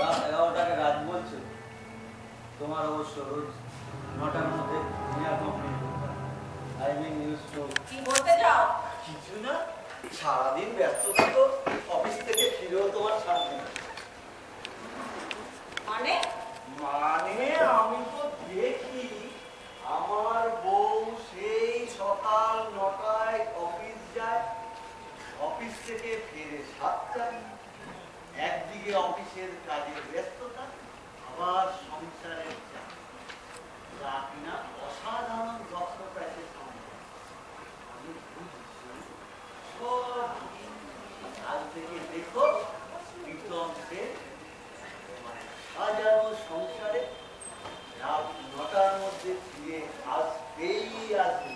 রাত 11টাকে রাত বলছো, তোমার অবশ্য রোজ 9টার মধ্যে নেওয়া কমপ্লিট করতে হবে। I mean use to. কি বলতে চাও? কিছু না, সারাদিন ব্যস্ত থাকো, অফিস থেকে ফিরেও তোমার শান্তি নেই। মানে মানে আমি তো দেখি আমার বউ সেই সকাল 9টায় অফিস যায়, অফিস থেকে ফিরে 7টায়। একদিকে অফিসের কাজের ব্যস্ততা, আবার সংসারের চাপ, যা কিনা অসাধারণ দক্ষতাকে সামনে। আমি বুঝছি সব কাল থেকে দেখো প্রীতম সেন সাজানো সংসারে রাত 9টার মধ্যে ফিরে আসবেই আসবে।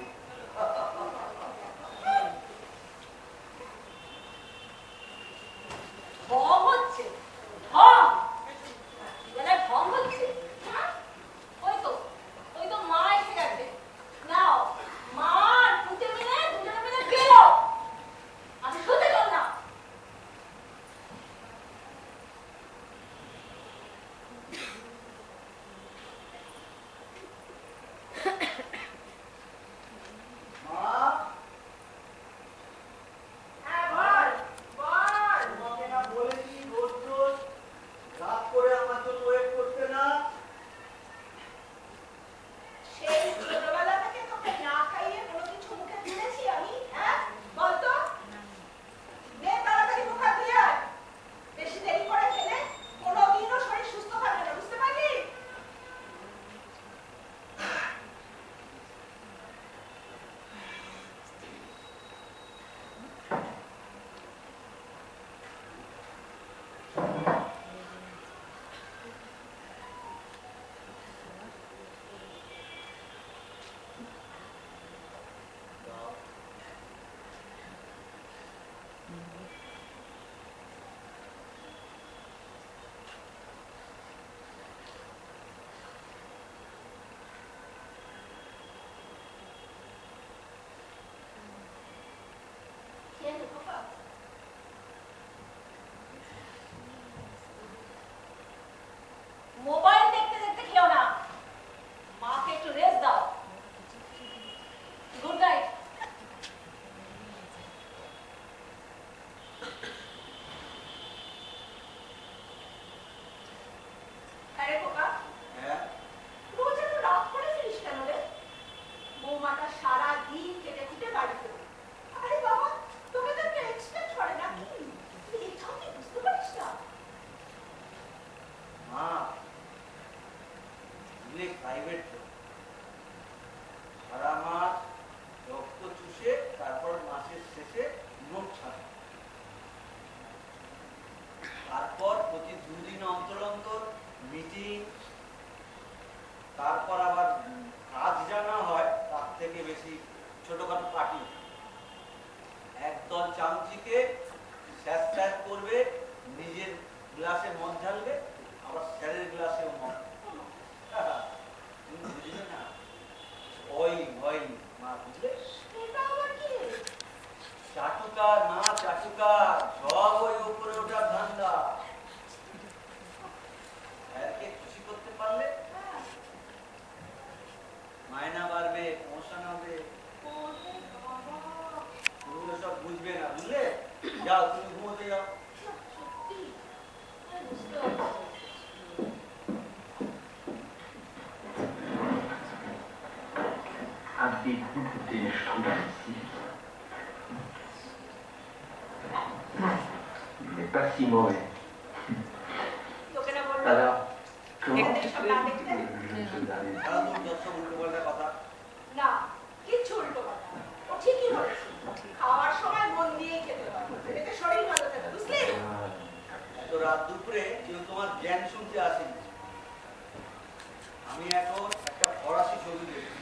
ঢং হচ্ছে, ঢং বেলায় ঢং হচ্ছে। ওই তো মা এসে গেছে। নাও মা আর পুঁতে মিলে দুজনে মিলে বেরো। আমি শুতে চাই না। মোবাইল দেখতে দেখতে খেও না, মাকে একটু রেস্ট দাও। Good night. আরে খোকা, রোজ এত রাত করে ফিরিস কেন রে? বৌমাটা সারা দিন খেটে খুটে বাড়ি ফেরে। আরে বাবা, তোকে তো একটা এক্সপেক্ট করে নাকি? তুই এটাও কি বুঝতে পারিস না? মা প্রাইভেট সারা মাস রক্ত চুষে তারপর মাসের শেষে নোট ছাড়ে, তারপর প্রতি 2 দিন অন্তর অন্তর মিটিং, তারপর আবার কাজ জানা হয় তার থেকে বেশি ছোটখাটো পার্টি। একদল চামচিকে স্যার স্যার করবে, নিজের গ্লাসে মদ ঢালবে, আবার স্যারের গ্লাসেও মদ। তুমি বুঝলে না? অয়েল মা, বুঝলে? চাটুকার না চাটুকার, সব ওই উপরে ওঠার ধান্দা। স্যারকে খুশি করতে পারলে মায়না বাড়বে, প্রমোশন হবে। তুমি সব বুঝবে না, বুঝলে? যাও তুমি ঘুমোতে যাও। Avez-vous des choses ici? Il n'est pas si mauvais. Alors, comment tu fais না, কিচ্ছু উল্টো কথা। ও ঠিকই বলেছে, খাওয়ার সময় মন দিয়ে খেতে হবে, এতে শরীর ভালো থাকে, বুঝলি? এত রাত দুপুরে কেউ তোমার জ্ঞান শুনতে আসেনি। আমি এখন একটা ফরাসি ছবি দেখছি।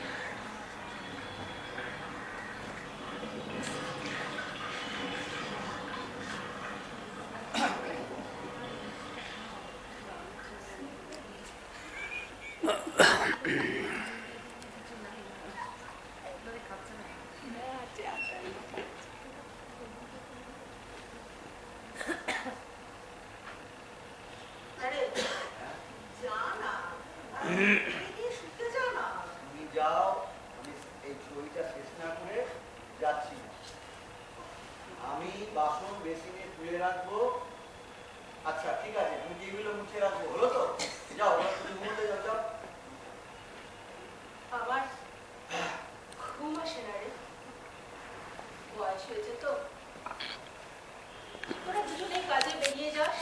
আরে এই শুতে যাও না। তুমি যাও, আমি এই ছবিটা শেষ না করে যাচ্ছি না। আমি বাসন বেসিনে তুলে রাখবো। আচ্ছা ঠিক আছে, তুমি টেবিলে মুছে রাখবো, হলো তো? যাও, তুমি ঘুমোতে যাও, যাও। আমার ঘুম আসে না রে, বয়স হয়েছে তো। তোরা দুজনে কাজে বেরিয়ে যাস,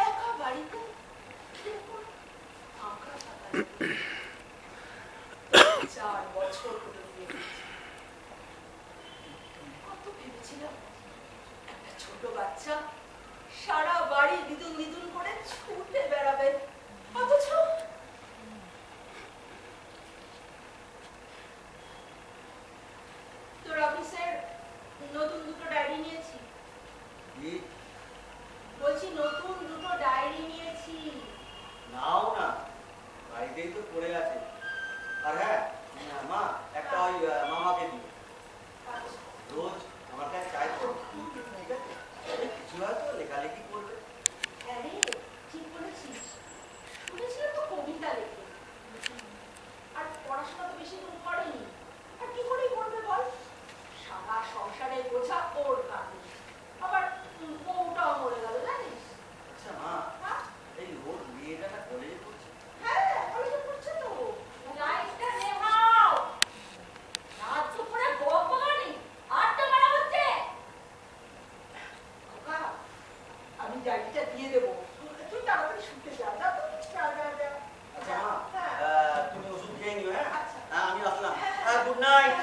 একা বাড়িতে কিরকম ফাঁকা ফাঁকা লাগে। 4 বছর হলো বিয়ে হয়েছে। কত ভেবেছিলাম একটা ছোট বাচ্চা সারা বাড়ি দিদুন দিদুন করে ছুটে বেড়াবে, অথচ তোর অফিসের নতুন 2টো ডায়েরি নিয়েছি। কি? বলছি নতুন 2টো ডায়েরি নিয়েছি। নাও না, বাড়িতেই তো পড়ে আছে। আর হ্যাঁ মা, একটা ওই মামাকে দিও, রোজ আমার কাছে চাই তো। ঠিক আছে, কিছু হয়তো লেখালেখি করবে। হ্যাঁ রে, ঠিক বলেছিস। শুনেছিলাম তো কবিতা লেখে, আর পড়াশোনা তো বেশি দূর করেনি। আর কি করেই করবে বল, সারা সংসারের বোঝা ওর কাঁধে। আবার বউটাও মরে গেল জানিস। আচ্ছা মা, হ্যাঁ এই ওর মেয়েটা না কলেজে পড়ছে? হ্যাঁ, কলেজে পড়ছে তো। লাইটটা নেভাও, রাত দুপুরে বকবকানি আড্ডা মারা হচ্ছে। খোকা, আমি ডায়েরিটা দিয়ে দেবো, তুই তাড়াতাড়ি শুতে যা। যা তো, যা যা যা। আচ্ছা মা, হ্যাঁ তুমি ওষুধ খেয়ে নিও। হ্যাঁ আচ্ছা। আমি আসলাম। Good night.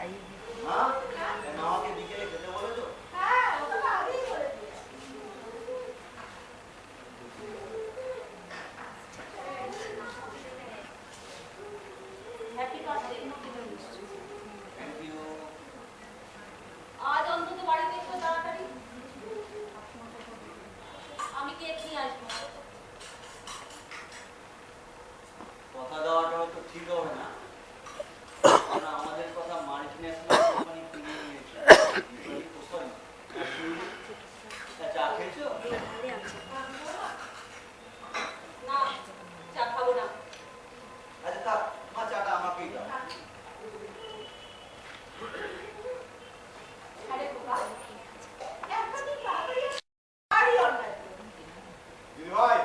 মা মামাকে বিকেলে খেতে বলেছো? হ্যাঁ, ও তো আগেই বলে দিয়েছে। Happy birthday. Thank you. আজ অন্তত বাড়িতে একটু তাড়াতাড়ি। আমি কেক নিয়ে আসবো। কথা দেওয়াটা হয়তো ঠিক হবে না, কারণ আমাদের কথা মাল্টিন্যাশনাল কোম্পানি কিনে নিয়েছে। সরি, চা খেয়েছো? না, চা খাবো না। আচ্ছা থাক, মা চাটা আমাকেই দাও। আরে বাবা, একবার তো তাড়াতাড়ি বাড়ি অন্যায় করো। দিদি ভাই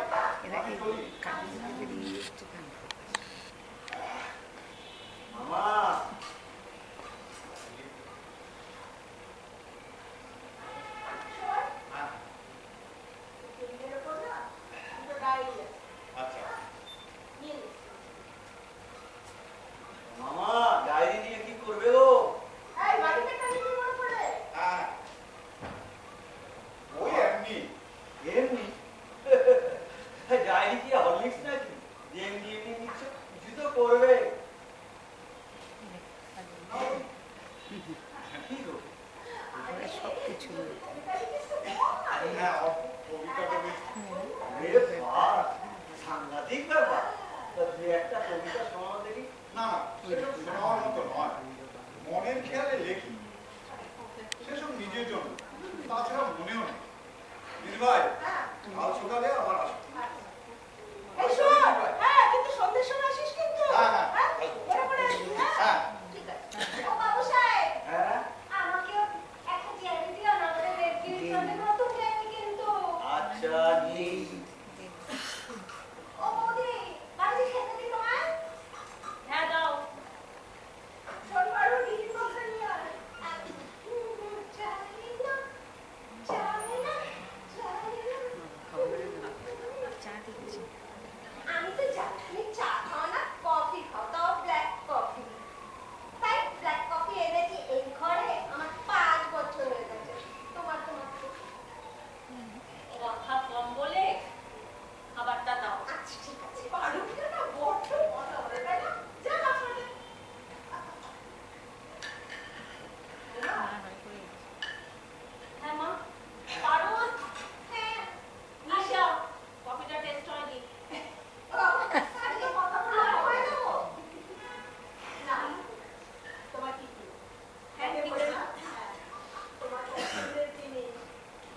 মামা শোন, টেবিলের ওপর না দুটো ডায়েরি আছে। আচ্ছা নিয়ে নে। মামা ডায়েরি নিয়ে কি করবে গো? এই বাড়িতে টেলিফোন মনে পড়ে? হ্যাঁ ওই এমনি এমনি ডায়েরি কি হরলিক্স নাকি যে এমনি এমনি নিচ্ছ? কিছু তো করবে। কি গো? হ্যাঁ কবিতাটা বেশ আরে বাহ, সাংঘাতিক ব্যাপার। তা দু একটা কবিতা শোনাও দেখি। না না সেসব শোনার মতো নয়, মনের খেয়ালে লেখি, সেসব নিজের জন্য, তাছাড়া মনেও নেই। দিদি ভাই হ্যাঁ। কাল সকালে আবার আসো। এই শোন, হ্যাঁ, কিন্তু সন্ধ্যের সময় আসিস কিন্তু। হ্যাঁ, হ্যাঁ। হ্যাঁ, মনে করে আসবি, হ্যাঁ? হ্যাঁ ঠিক আছে। ও বাবু সাহেব, হ্যাঁ আমাকেও একটা চেয়ারে দিও না, আমাদের রেডিওর জন্য নতুন চেয়ারে কিন্তু। আচ্ছা নি ও বৌদি, বাড়ি খেতে দি তোমায়? হ্যাঁ দাও। শোন বাড়ু, টিফিন বক্সে নিয়ে আয়। জানি না, জানি না, জানি না। আমি তো জানি চা খাও না, কফি খাও, তাও ব্ল্যাক কফি। তাই ব্ল্যাক কফি এনেছি এই ঘরে, আমার 5 বছর হয়ে গেছে। তোমার কথা কম বলে খাবারটা দাও। আচ্ছা ঠিক আছে। বাড়িটা না বড্ড মজা হবে, তাই না? যান আপনাদের। হ্যাঁ মা, পারো? হ্যাঁ, নিশা, কফিটা টেস্ট হয়নি। আজকে কথা বলে হয়ে যাবো। না, তোমার কি কি? হ্যাঁ, হ্যাঁ, কি বলে না? না? হ্যাঁ, তোমার পছন্দের জিনিস,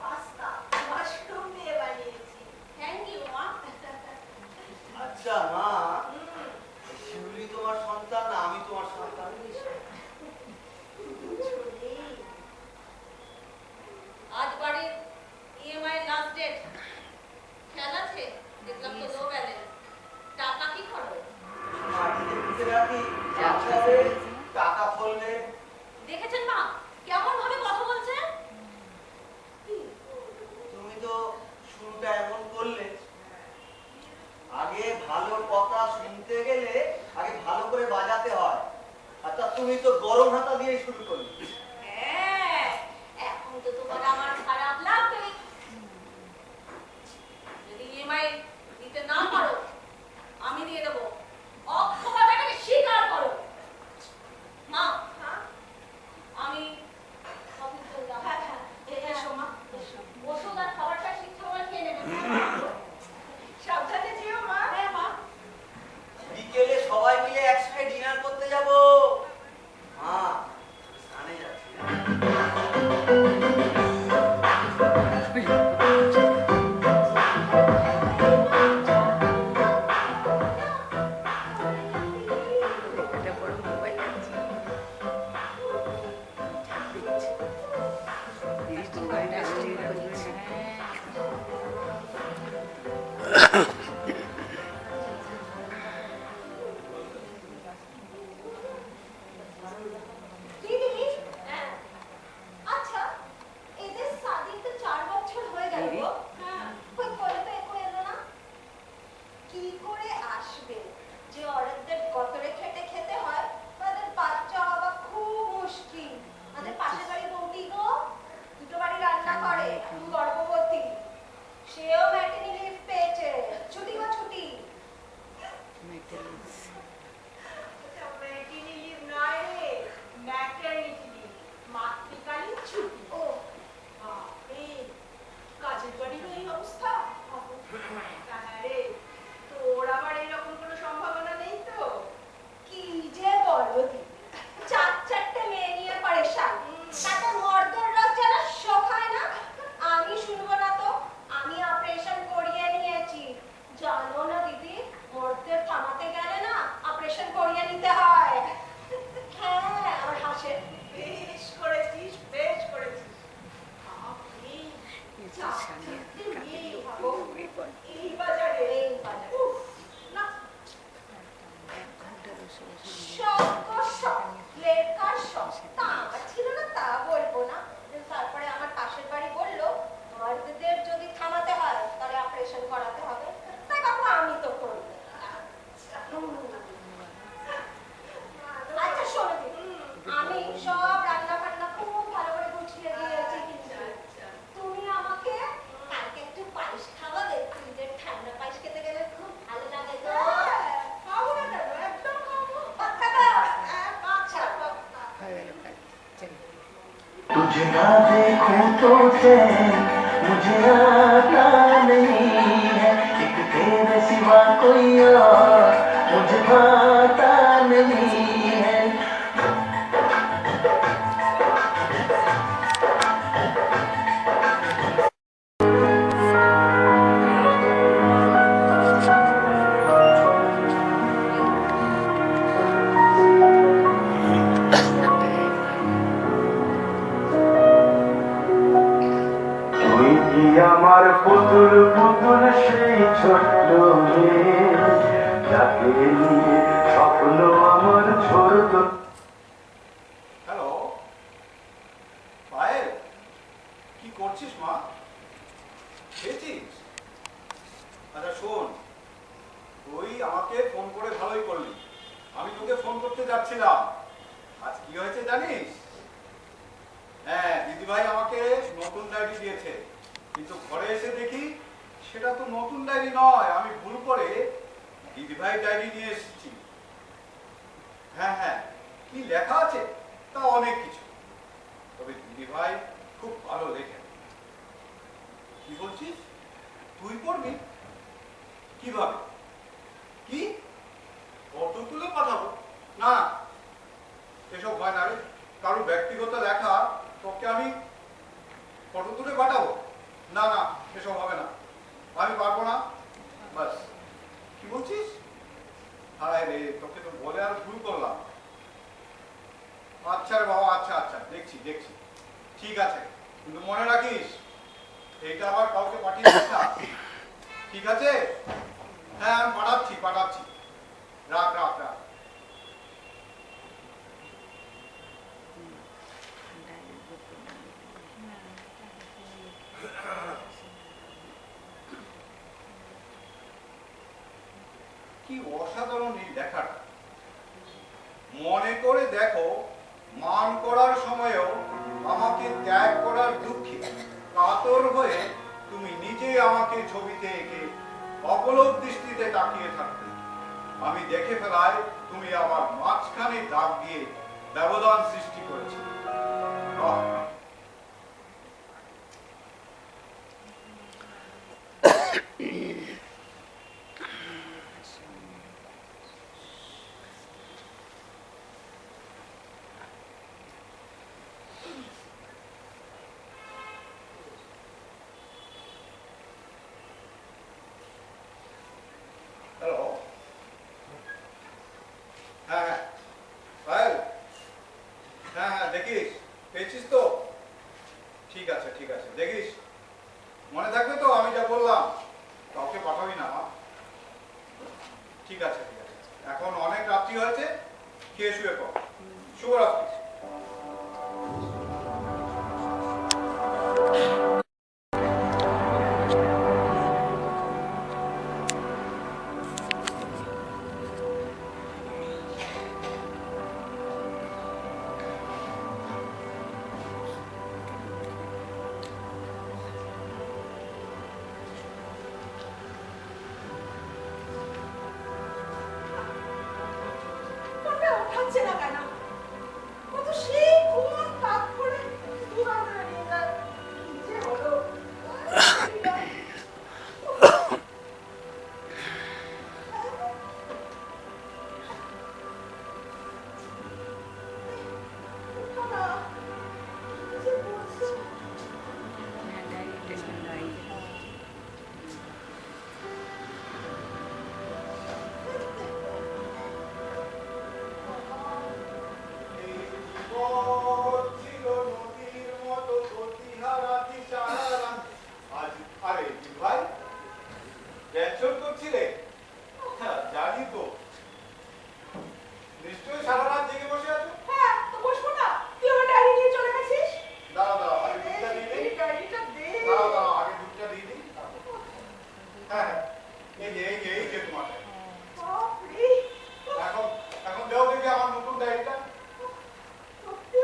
পাস্তা, মাশরুম দিয়ে বানিয়েছি। থ্যাংক ইউ মা। আচ্ছা মা, শিউলি তোমার সন্তান না আমি তোমার সন্তান? ছুরি। আজ বাড়ির ইএমআই লাস্ট ডেট। খেয়াল আছে? দেখলাম তো লো ব্যালেন্স। টাকা কি করো? মাটিতে পুঁতে রাখি, যাবে টাকা ফলবে। দেখেছেন মা কেমন ভাবে কথা বলছে? তুমি তো শুরুটা এমন করলে, আগে ভালো কথা শুনতে গেলে আগে ভালো করে বাজাতে হয়। আচ্ছা তুমি তো গরম হাতা দিয়ে শুরু করলে। হ্যাঁ, এখন তো তোমার আমার খারাপ লাগবে। যদি ইএমআই দিতে না পারো, আমি দিয়ে দেবো। অক্ষমতাটাকে স্বীকার করো। মা, হ্যাঁ? আমি অফিস চললাম। হ্যাঁ, হ্যাঁ, এসো মা, এসো। ওষুধ আর খাবারটা ঠিক সময় খেয়ে নেবেন। সাবধানে যেও মা। হ্যাঁ মা। বিকেলে সবাই মিলে একসঙ্গে ডিনার করতে যাব। মা স্নানে যাচ্ছি। मुझे ना देखूं तो चैन मुझे आता नहीं है, एक तेरे सिवा कोई और मुझे भाता नहीं है। তুই কি আমার পুতুল পুতুল সেই ছোট্ট মেয়ে, যাকে নিয়ে স্বপ্ন আমার ছোট। হ্যালো পায়েল, কি করছিস মা? খেয়েছিস? আচ্ছা শোন, তুই আমাকে ফোন করে ভালোই করলি। আমি তোকে ফোন করতে যাচ্ছিলাম। আজ কি হয়েছে জানিস? হ্যাঁ, দিদিভাই আমাকে নতুন ডায়েরি দিয়েছে, কিন্তু ঘরে এসে দেখি সেটা তো নতুন ডায়েরি নয়, আমি ভুল করে দিদিভাই ডায়েরি নিয়ে এসেছি। হ্যাঁ হ্যাঁ, কি লেখা আছে তা অনেক কিছু, তবে দিদিভাই খুব ভালো লেখে। কি বলছিস? তুই পড়বি? কিভাবে? কি ফটো তুলে পাঠাবো? না, এসব হয় না রে। কারো ব্যক্তিগত লেখা তোকে আমি ফটো তুলে পাঠাবো? না না, এসব হবে না, আমি পারবো না। বাস। কি বলছিস? হায় রে, তোকে তো বলে আর ভুল করলাম। আচ্ছা রে বাবা, আচ্ছা আচ্ছা, দেখছি দেখছি, ঠিক আছে, কিন্তু মনে রাখিস এইটা আবার কাউকে পাঠিয়ে দিস না, ঠিক আছে? হ্যাঁ, আমি পাঠাচ্ছি পাঠাচ্ছি, রাখ রাখ রাখ। কি অসাধারণ এই লেখাটা। মনে করে দেখো, মান করার সময়েও আমাকে ত্যাগ করার দুঃখে কাতর হয়ে তুমি নিজে আমাকে ছবিতে এঁকে অপলক দৃষ্টিতে তাকিয়ে থাকতে, আমি দেখে ফেলায় তুমি আমার মাঝখানে দাগ দিয়ে ব্যবধান সৃষ্টি করেছিলে। হ্যালো, হ্যাঁ হ্যাঁ পায়েল, হ্যাঁ হ্যাঁ, দেখিস পেয়েছিস তো? ঠিক আছে ঠিক আছে, দেখিস মনে থাকবে তো আমি যা বললাম? কাউকে পাঠাবি না মা? ঠিক আছে ঠিক আছে, এখন অনেক রাত্রি হয়েছে, খেয়ে শুয়ে পড়। শুভরাত্রি। তোমরা ওঠাচ্ছে না কেন? কত সেই কোন কাক করে দুবার দাঁড়িয়ে যায়, কি যে হলো। ওঠো না, কি যে বলছো? এই জীবন ছিল নদীর মতো গতিহারা দিশাহারা। আজ আরে ভাই, টেনশন করছিলে? হ্যাঁ, জানি তো, নিশ্চয়ই সারা রাত জেগে বসে আছো। হ্যাঁ, তো বসবো না? তুই আমার ডায়েরি নিয়ে চলে গেছিস। দাঁড়াও দাঁড়াও, আগে দুধটা দিয়ে দিই। এই ডায়েরিটা দে। দাঁড়াও দাঁড়াও, আগে দুধটা দিয়ে দিই। হ্যাঁ হ্যাঁ, এই যে তোমার ডায়েরি। বাপরে, এখন এখন দেও দেখি আমার নতুন ডায়েরিটা। সত্যি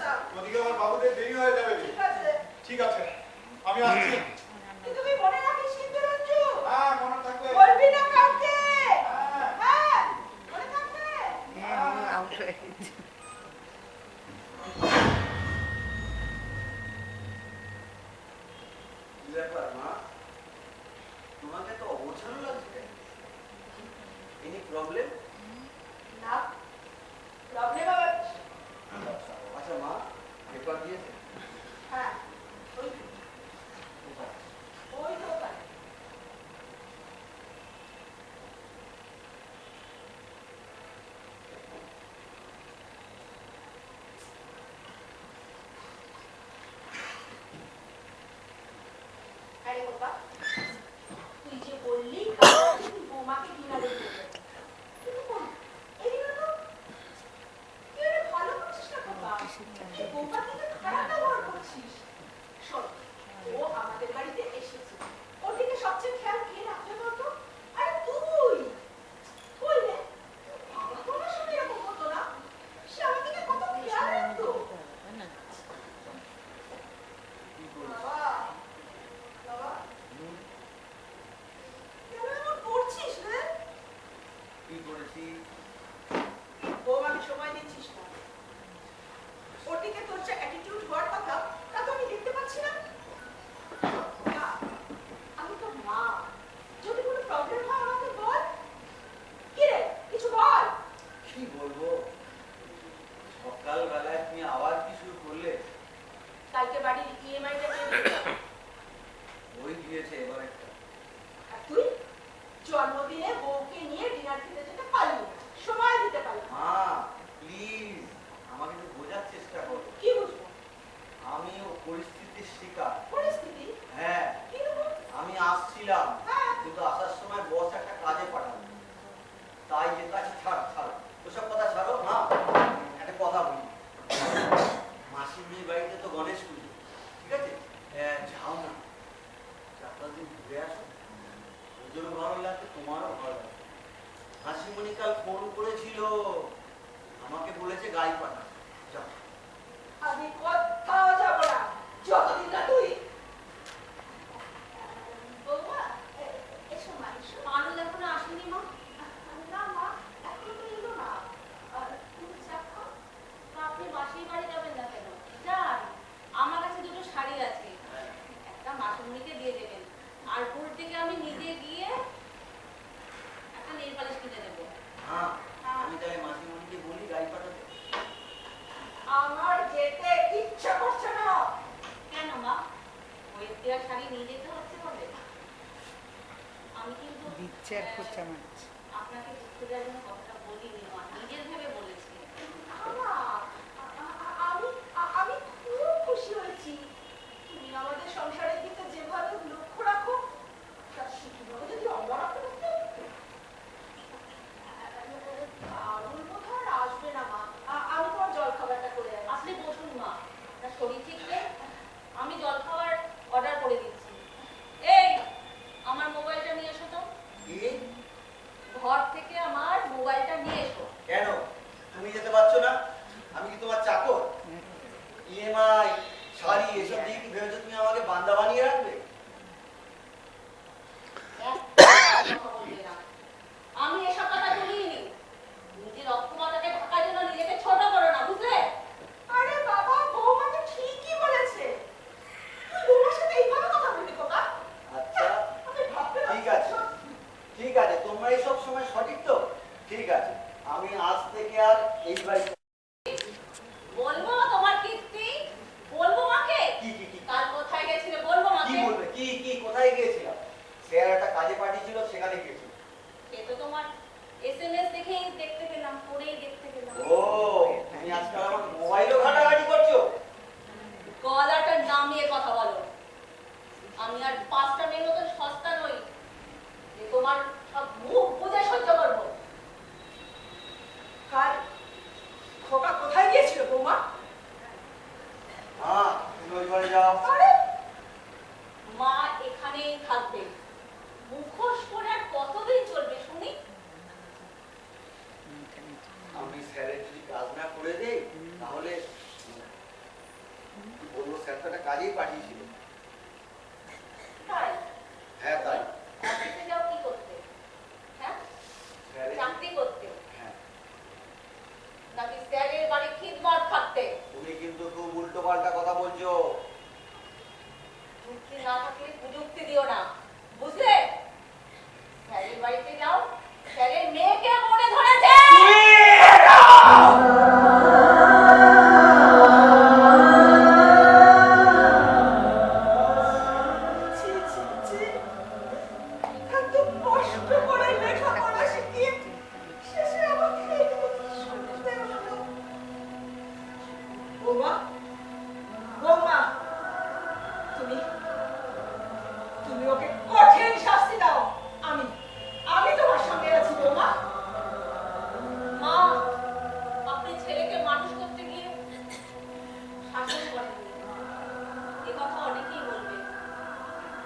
যা। ওদিকে আমার বাবুদের দেরি হয়ে যাবে। ঠিক আছে। ঠিক আছে, আমি আসছি। কিন্তু তুই মনে রাখিস কিন্তু রঞ্জু। হ্যাঁ, মনে থাকবে। বলবি না কাউকে। হ্যাঁ। হ্যাঁ, মনে থাকবে। আউট হয়ে গেছে। কি ব্যাপার মা, তোমাকে তো অবসর লাগছে, এনি প্রবলেম? না, প্রবলেম আবার কি? আচ্ছা মা, পেপার দিয়েছে? হ্যাঁ, ওই তো, কোথায়? ওই তো ওখানে। আরে বাবা, তুই যে বললি কাল তুই বৌমাকে ডিনারে দিয়ে যাবি। কিন্তু বল, এদিকে তো তুই এটা ভালো করছিস না বাবা। এই বৌমাকে তো খারাপ ব্যবহার করছিস। শোন, ও আমাদের বাড়িতে এসেছে, ওর দিকে সবচেয়ে খেয়াল কে রাখবে বলতো? আরে তুই কই রে? বাবা তো আমার সঙ্গে এরকম হতো না, সে আমার দিকে কত খেয়াল রাখতো। কি করছিস? বাবা, বাবা, কেন এমন করছিস রে? কি করেছি? বৌমাকে সময় দিচ্ছিস না। ওর দিকে তোর যে অ্যাটিটিউড হওয়ার কথা তা তো আমি দেখতে পাচ্ছি না। না, আমি তো মা, যদি কোনো প্রবলেম হয় আমাকে বল। কি রে, কিছু বল। কি বলবো, সকালবেলায় তুমি আবার কি শুরু করলে? কালকে বাড়ির ইএমআইটা পেয়ে দিতে হবে। ওই দিয়েছে এবার একটা। আর তুই জন্মদিনে বউকে নিয়ে ডিনার খেতে যেতে পারলি না, সময় দিতে পারলি না। মা প্লিজ আমাকে একটু বোঝার চেষ্টা করো। কি বুঝবো? আমি ও পরিস্থিতির শিকার। পরিস্থিতি হ্যাঁ, কিরকম? আমি আসছিলাম, হ্যাঁ। কিন্তু আসার সময় বস একটা কাজে পাঠালো, তাই যেতে আছে। ছাড় ছাড়, ওসব কথা ছাড়ো। মা একটা কথা বলি, মাসির মেয়ের বাড়িতে তো গণেশ পুজো, ঠিক আছে? যাও না, 4-5 দিন ঘুরে আসো, ওদেরও ভালো লাগবে, তোমারও ভালো লাগবে। হাসিমণি কাল ফোন করেছিল, আমাকে বলেছে গাড়ি পাঠা। যাও। আমি কোথাও যাবো না যতদিন না তুই। বৌমা, এসো মা, এসো। পারুল এখনো আসেনি মা? না মা, এখন তো এলো না। তুমি চা খাও। তা আপনি বাসেই বাড়ি যাবেন না কেন? যান, আমার কাছে দুটো শাড়ি আছে, একটা মাসুমনিকে দিয়ে দেবেন, আর ভোর থেকে আমি নিজে গিয়ে একটা নেল পালিশ কিনে দেবো। হ্যাঁ, আমি তাহলে মাসিমণিকে বলি গাড়ি পাঠাতে। আমার যেতে ইচ্ছা করছে না। কেন মা, ওই দেওয়া শাড়ি নিয়ে যেতে হচ্ছে বলে? আমি কিন্তু দিচ্ছে আর খরচা মারছে। আপনাকে ঘুরতে দেওয়ার জন্য কথাটা বলিনি মা, নিজের ভেবে বলেছি। না, আমি খুব খুশি হয়েছি। তুমি আমাদের সংসারের দিকে যেভাবে লক্ষ্য রাখো তার সুখীভাবে যদি অবরাখ করতে। পারুল বোধহয় আর আসবে না মা। আমি তোমার জল খাবারটা করে আছি। আপনি বসুন মা, আপনার শরীর ঠিক নেই, আমি জলখাবার অর্ডার করে দিচ্ছি। এই, আমার মোবাইলটা নিয়ে এসো তো। কি? ঘর থেকে আমার মোবাইলটা নিয়ে এসো। কেন তুমি যেতে পারছো না? আমি কি তোমার চাকর? ইএমআই, শাড়ি এসব দিয়ে কি ভেবেছো তুমি আমাকে বান্দা বানিয়ে রাখবে? কথা বলবে না। আমি এসব কথা বলিনি। নিজের অক্ষমতাকে ঢাকার জন্য নিজেকে ছোট করো না, বুঝলে? আরে বাবা, বৌমা তো ঠিকই কাজেই পাঠিয়েছিল। তাই হ্যাঁ তাই। অফিসে যাও কি করতে? হ্যাঁ, স্যারের- চাকরি করতে হ্যাঁ, নাকি স্যারের বাড়ি খিদমত থাকতে? তুমি কিন্তু খুব উল্টো পাল্টা কথা বলছো। যুক্তি না থাকলে কুযুক্তি দিও না, বুঝলে? স্যারের বাড়িতে যাও, স্যারের মেয়েকে মনে ধরেছে। ছি, ছি, ছি। এত কষ্ট করে লেখাপড়া শিখিয়ে শেষে আমাকে এইভাবে শুনতে হলো। বৌমা, বৌমা, তুমি তুমি ওকে কঠিন শাস্তি দাও। আমি আমি তোমার সঙ্গে আছি বৌমা। মা, আপনি ছেলেকে মানুষ করতে গিয়ে শাসন করেননি, এ কথা অনেকেই বলবে,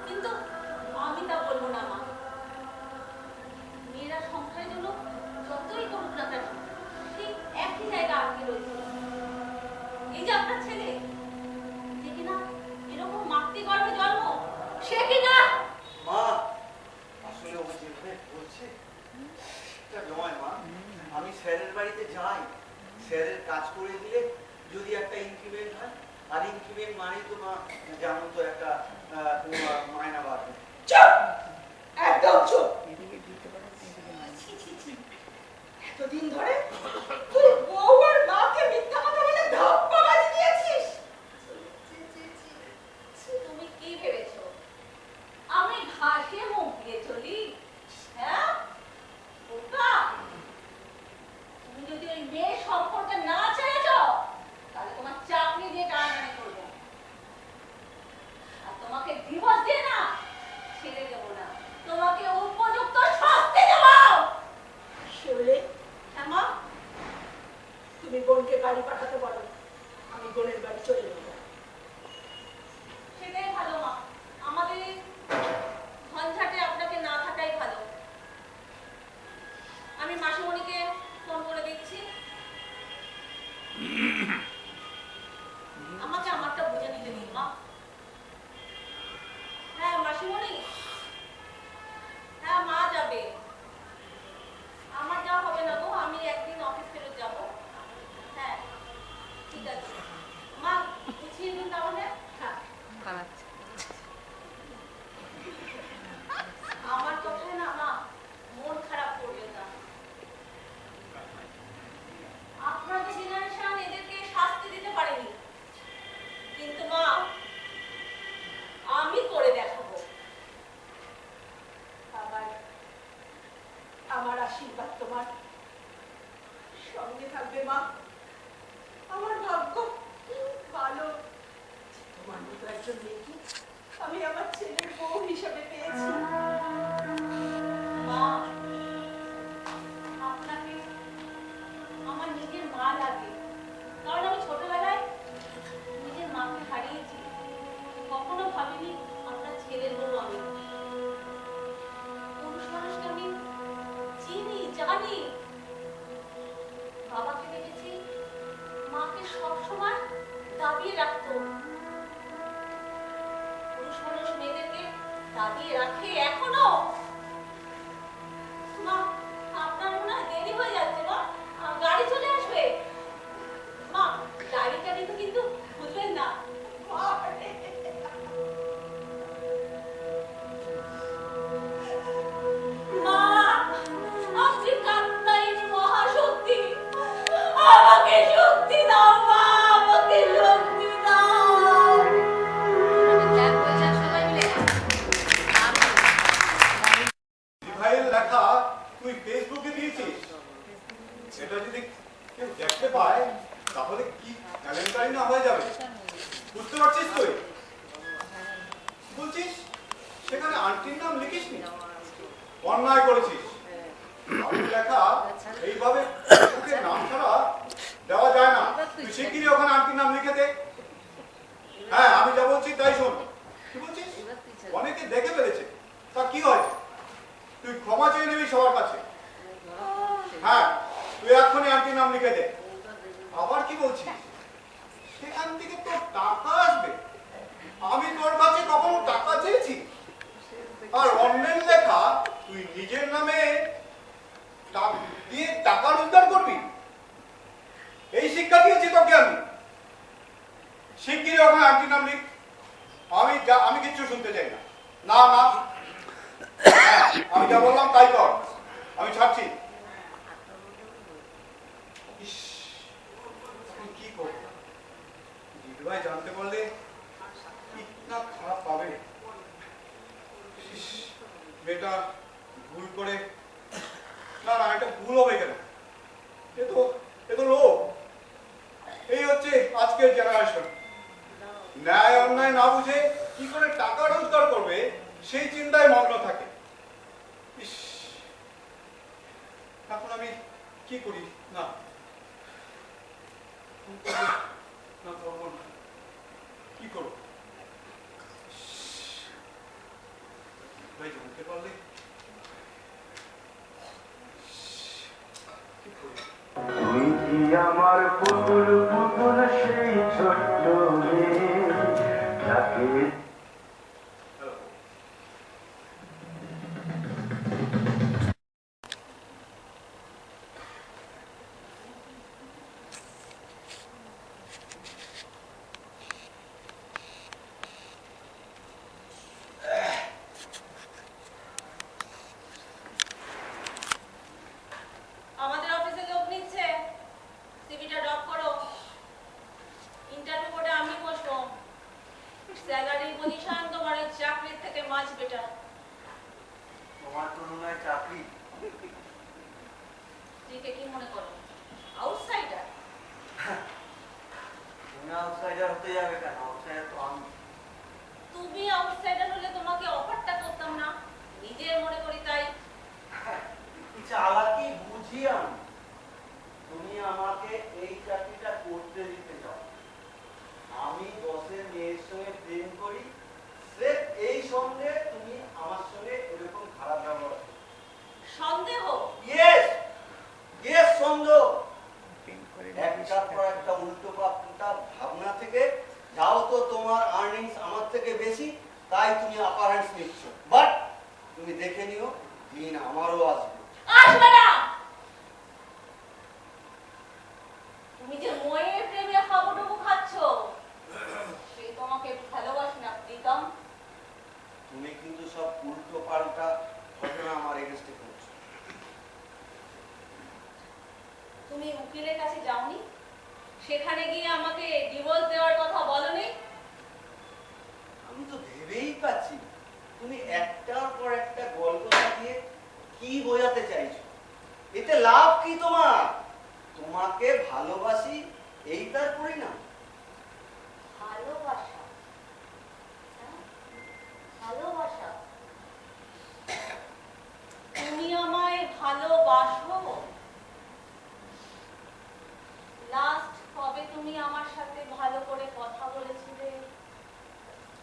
কিন্তু আমি তা বলবো না মা। মেয়েরা সংসারের জন্য যতই করুক না কেন, ঠিক একই জায়গা আটকে রয়েছে। এই যে আপনার ছেলে, যে কিনা এরকম মাতৃগর্ভে জন্ম, সে কিনা মা, আসলে ও যেভাবে বলছে এটা নয় মা। আমি স্যারের বাড়িতে যাই, স্যারের কাজ করে দিলে যদি একটা ইনক্রিমেন্ট হয়, আর ইনক্রিমেন্ট মানে তো মা জানো তো একটা মায়না বাড়বে। চুপ, একদম চুপ। এদিকে দিতে পারো, এদিকে মাঝে। ছি, ছি, ছি। এতদিন ধরে তুই বউ আর মাকে মিথ্যা কথা বলে ধাপ্পা বাজি দিয়েছিস। ছি, ছি, ছি, ছি। তুমি কি ভেবেছো আমি ঘাসে মুখ দিয়ে চলি? হ্যাঁ বোকা, তুমি যদি ওই মেয়ে সম্পর্কে না ছেড়েছো, তাহলে তোমার চাকরি দিয়ে টানাটানি করবো, আর তোমাকে ডিভোর্স দিয়ে না ছেড়ে দেবো না, তোমাকে উপযুক্ত শাস্তি দেবো। শিউলি, হ্যাঁ মা, তুমি বোনকে বাড়ি পাঠাতে বলো, আমি বোনের বাড়ি চলে যাবো। সেটাই ভালো মা, আমাদের এই ঝঞ্ঝাটে আপনাকে না থাকাই ভালো। আমি মাসিমণিকে ফোন করে দিচ্ছি। আমাকে আমারটা বুঝে নিতে দিন মা। হ্যাঁ মাসিমণি, হ্যাঁ মা যাবে, আমার যাওয়া হবে না গো, আমি একদিন অফিস ফেরত যাব। হ্যাঁ ঠিক আছে মা, গুছিয়ে দিন তাহলে। হ্যাঁ বানাচ্ছে। আমার কথায় না মা মন খারাপ করবেন না। আপনাদের জেনারেশন এদেরকে শাস্তি দিতে পারেনি, কিন্তু মা আমি করে দেখাবো। আবার আমার আশীর্বাদ তোমার সঙ্গে থাকবে মা। আমার ভাগ্য খুব ভালো যে তোমার মতো একজন মেয়েকে আমি আমার ছেলের বউ হিসেবে পেয়েছি। মা, আপনাকে আমার নিজের মা লাগে, কারণ আমি ছোটবেলায় নিজের মাকে হারিয়েছি। কখনো ভাবিনি আপনার ছেলের বউ আমি। পুরুষ মানুষকে আমি চিনি, জানি। বাবাকে দেখেছি মাকে সবসময় দাবিয়ে রাখতো। পুরুষ মানুষ মেয়েদেরকে দাবিয়ে রাখে এখনো। মা, আপনার মনে হয় দেরি হয়ে যাচ্ছে মা, গাড়ি চলে আসবে। মা, গাড়িটা কিন্তু বুঝবেন না। বাবারে, মা, আপনি কাত্তায়নী মহাশক্তি, আমাকে শক্তি দাও মা, আমাকে শক্তি দাও। ভাইয়ের লেখা তুই ফেসবুকে দিয়েছিস, এটা যদি কেউ দেখতে পায় তাহলে কি কেলেঙ্কারি না হয়ে যাবে, বুঝতে পারছিস? তুই বলছিস সেখানে আন্টির নাম লিখিসনি, অন্যায় করেছিস। বাড়ির লেখা এইভাবে ফেসবুকে নাম ছাড়া দেওয়া যায় না। তুই শিগগিরই ওখানে আন্টির নাম লিখে দে। হ্যাঁ, আমি যা বলছি তাই শোন। কি বলছিস? অনেকে দেখে ফেলেছে, তা কি হয়েছে? তুই ক্ষমা চেয়ে নিবি সবার কাছে। হ্যাঁ, তুই এক্ষুনি আন্টির নাম লিখে দে। আবার কি বলছিস? সেখান থেকে তোর টাকা আসবে? আমি তোর কাছে কখনো টাকা চেয়েছি? আর অন্যের লেখা তুই নিজের নামে দিয়ে টাকা রোজগার করবি? এই শিক্ষা দিয়েছি তোকে আমি। শিগগিরই ওখানে আন্টির নাম লিখ। আমি কিচ্ছু শুনতে চাই না। না না, আমি যা বললাম তাই কর। আমি ছাড়ছি। ইস, এখন কি করবো? দিদিভাই জানতে পারলে কিতনা খারাপ পাবে। ইস, বেটা ভুল করে, না না এটা ভুল হবে কেন? এ তো লোক। এই হচ্ছে আজকের জেনারেশন। ন্যায় অন্যায় না বুঝে কি করে টাকা রোজগার করবে সেই চিন্তায় মগ্ন থাকে। ইস, এখন আমি কি করি? না না করবো না। কি করবো? ভাই জানতে পারলে কি করি? তুই কি আমার পুতুল পুতুল সেই ছোট্ট মেয়ে যাকে আমাদের অফিসে লোক নিচ্ছে, সিভিটা ড্রপ করো। ইন্টারভিউ করে আমি বসবো। স্যালারি পজিশন তোমার ওই চাকরির থেকে মাছ বেটার। তোমার তুলনায় চাকরি তুইকে কি মনে করো আউটসাইডার? তুমি আউটসাইডার হতে যাবে কেন? আউটসাইডার তো আমি। তুমি আউটসাইডার হলে তোমাকে অফারটা করতাম না, নিজের মনে করি তাই। চালাকি বুঝি আমি। তুমি আমাকে এই চাকরিটা করতে দিতে চাও। আমি বসের মেয়ের সঙ্গে প্রেম করি, স্রেফ এই সন্দেহে তুমি আমার সঙ্গে এরকম খারাপ ব্যবহার করো। সন্দেহ? ইয়েস ইয়েস, সন্দেহ। প্রেম করে একটার পর একটা উল্টো পাল্টা ভাবনা থেকে যাও তো তোমার আর্নিংস আমার থেকে বেশি, তাই তুমি আপার হ্যান্ডস নিচ্ছ। বাট তুমি দেখে নিও, দিন আমারও আসবে। আসবে না। তুমি যে ময়ের প্রেমে হাবুডুবু খাচ্ছ, সে তোমাকে ভালোবাসে না প্রীতম। তুমি কিন্তু সব উল্টো পাল্টা ঘটনা আমার এগেস্টে করছো। তুমি উকিলের কাছে যাওনি? সেখানে গিয়ে আমাকে ডিভোর্স দেওয়ার কথা বলনি? আমি তো ভেবেই পাচ্ছি তুমি একটার পর একটা গল্প সাজিয়ে কি বোঝাতে চাইছো। এতে লাভ কি তোমার? তোমাকে ভালোবাসি, এই তার পরিণাম। ভালোবাসা? হ্যাঁ? ভালোবাসা? তুমি আমায় ভালোবাসো? লাস্ট কবে তুমি আমার সাথে ভালো করে কথা বলেছিলে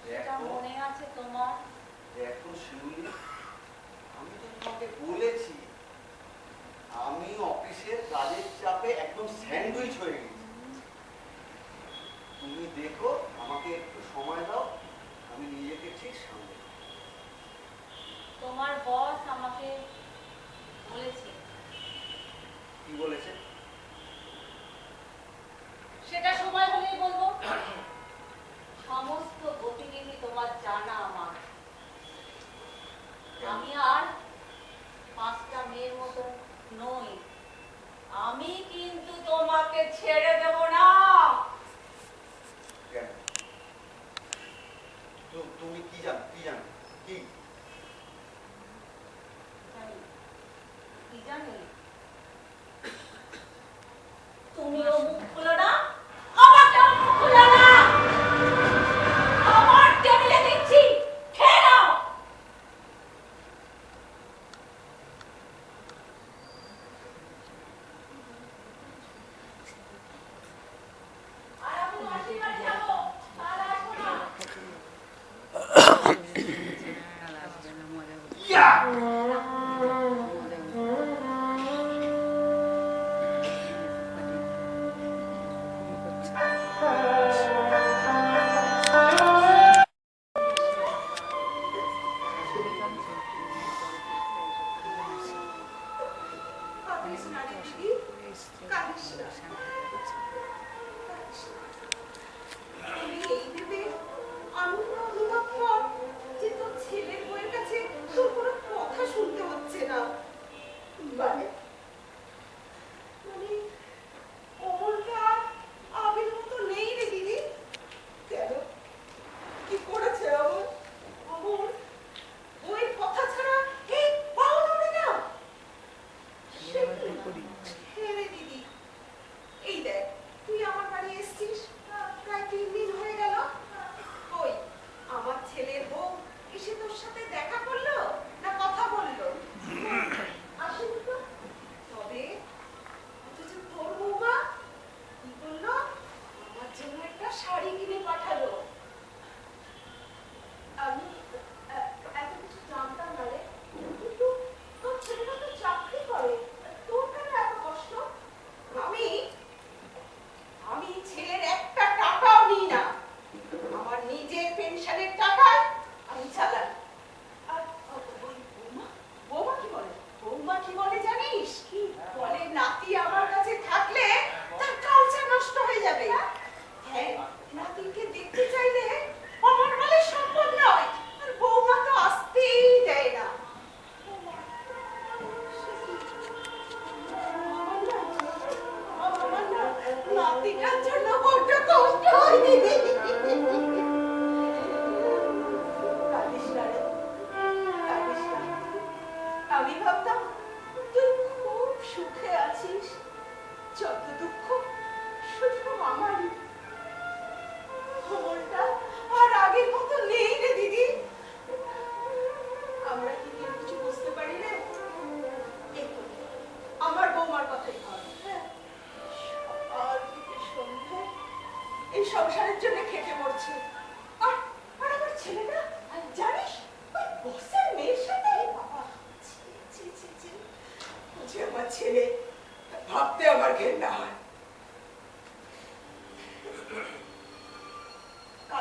সেটা মনে আছে তোমার? দেখো শিউলি, আমি তো তোমাকে বলেছি আমি অফিসের কাজের চাপে একদম স্যান্ডউইচ হয়ে গেছি। তুমি দেখো, আমাকে একটু সময় দাও, আমি নিজেকে ঠিক সামলে। তোমার বস আমাকে বলেছে। কি বলেছে? সেটা সময় হলেই বলবো। সমস্ত গতিবিধি তোমার জানা আমার। আমি আর 5টা মেয়ের মতো নই। আমি কিন্তু তোমাকে ছেড়ে দেব না। কেন? তুমি কি জানো? কি জানো? কি জানি। কি জানি? তুমিও মুখ খুলো না, আমাকেও মুখ খুলো না। আমার টেবিলে দিচ্ছি, খেয়ে নাও। আর আমি মাসির বাড়ি যাবো, আর আসবো না। আর আসবে না, মজা হচ্ছে। ইয়া! মজা হচ্ছে।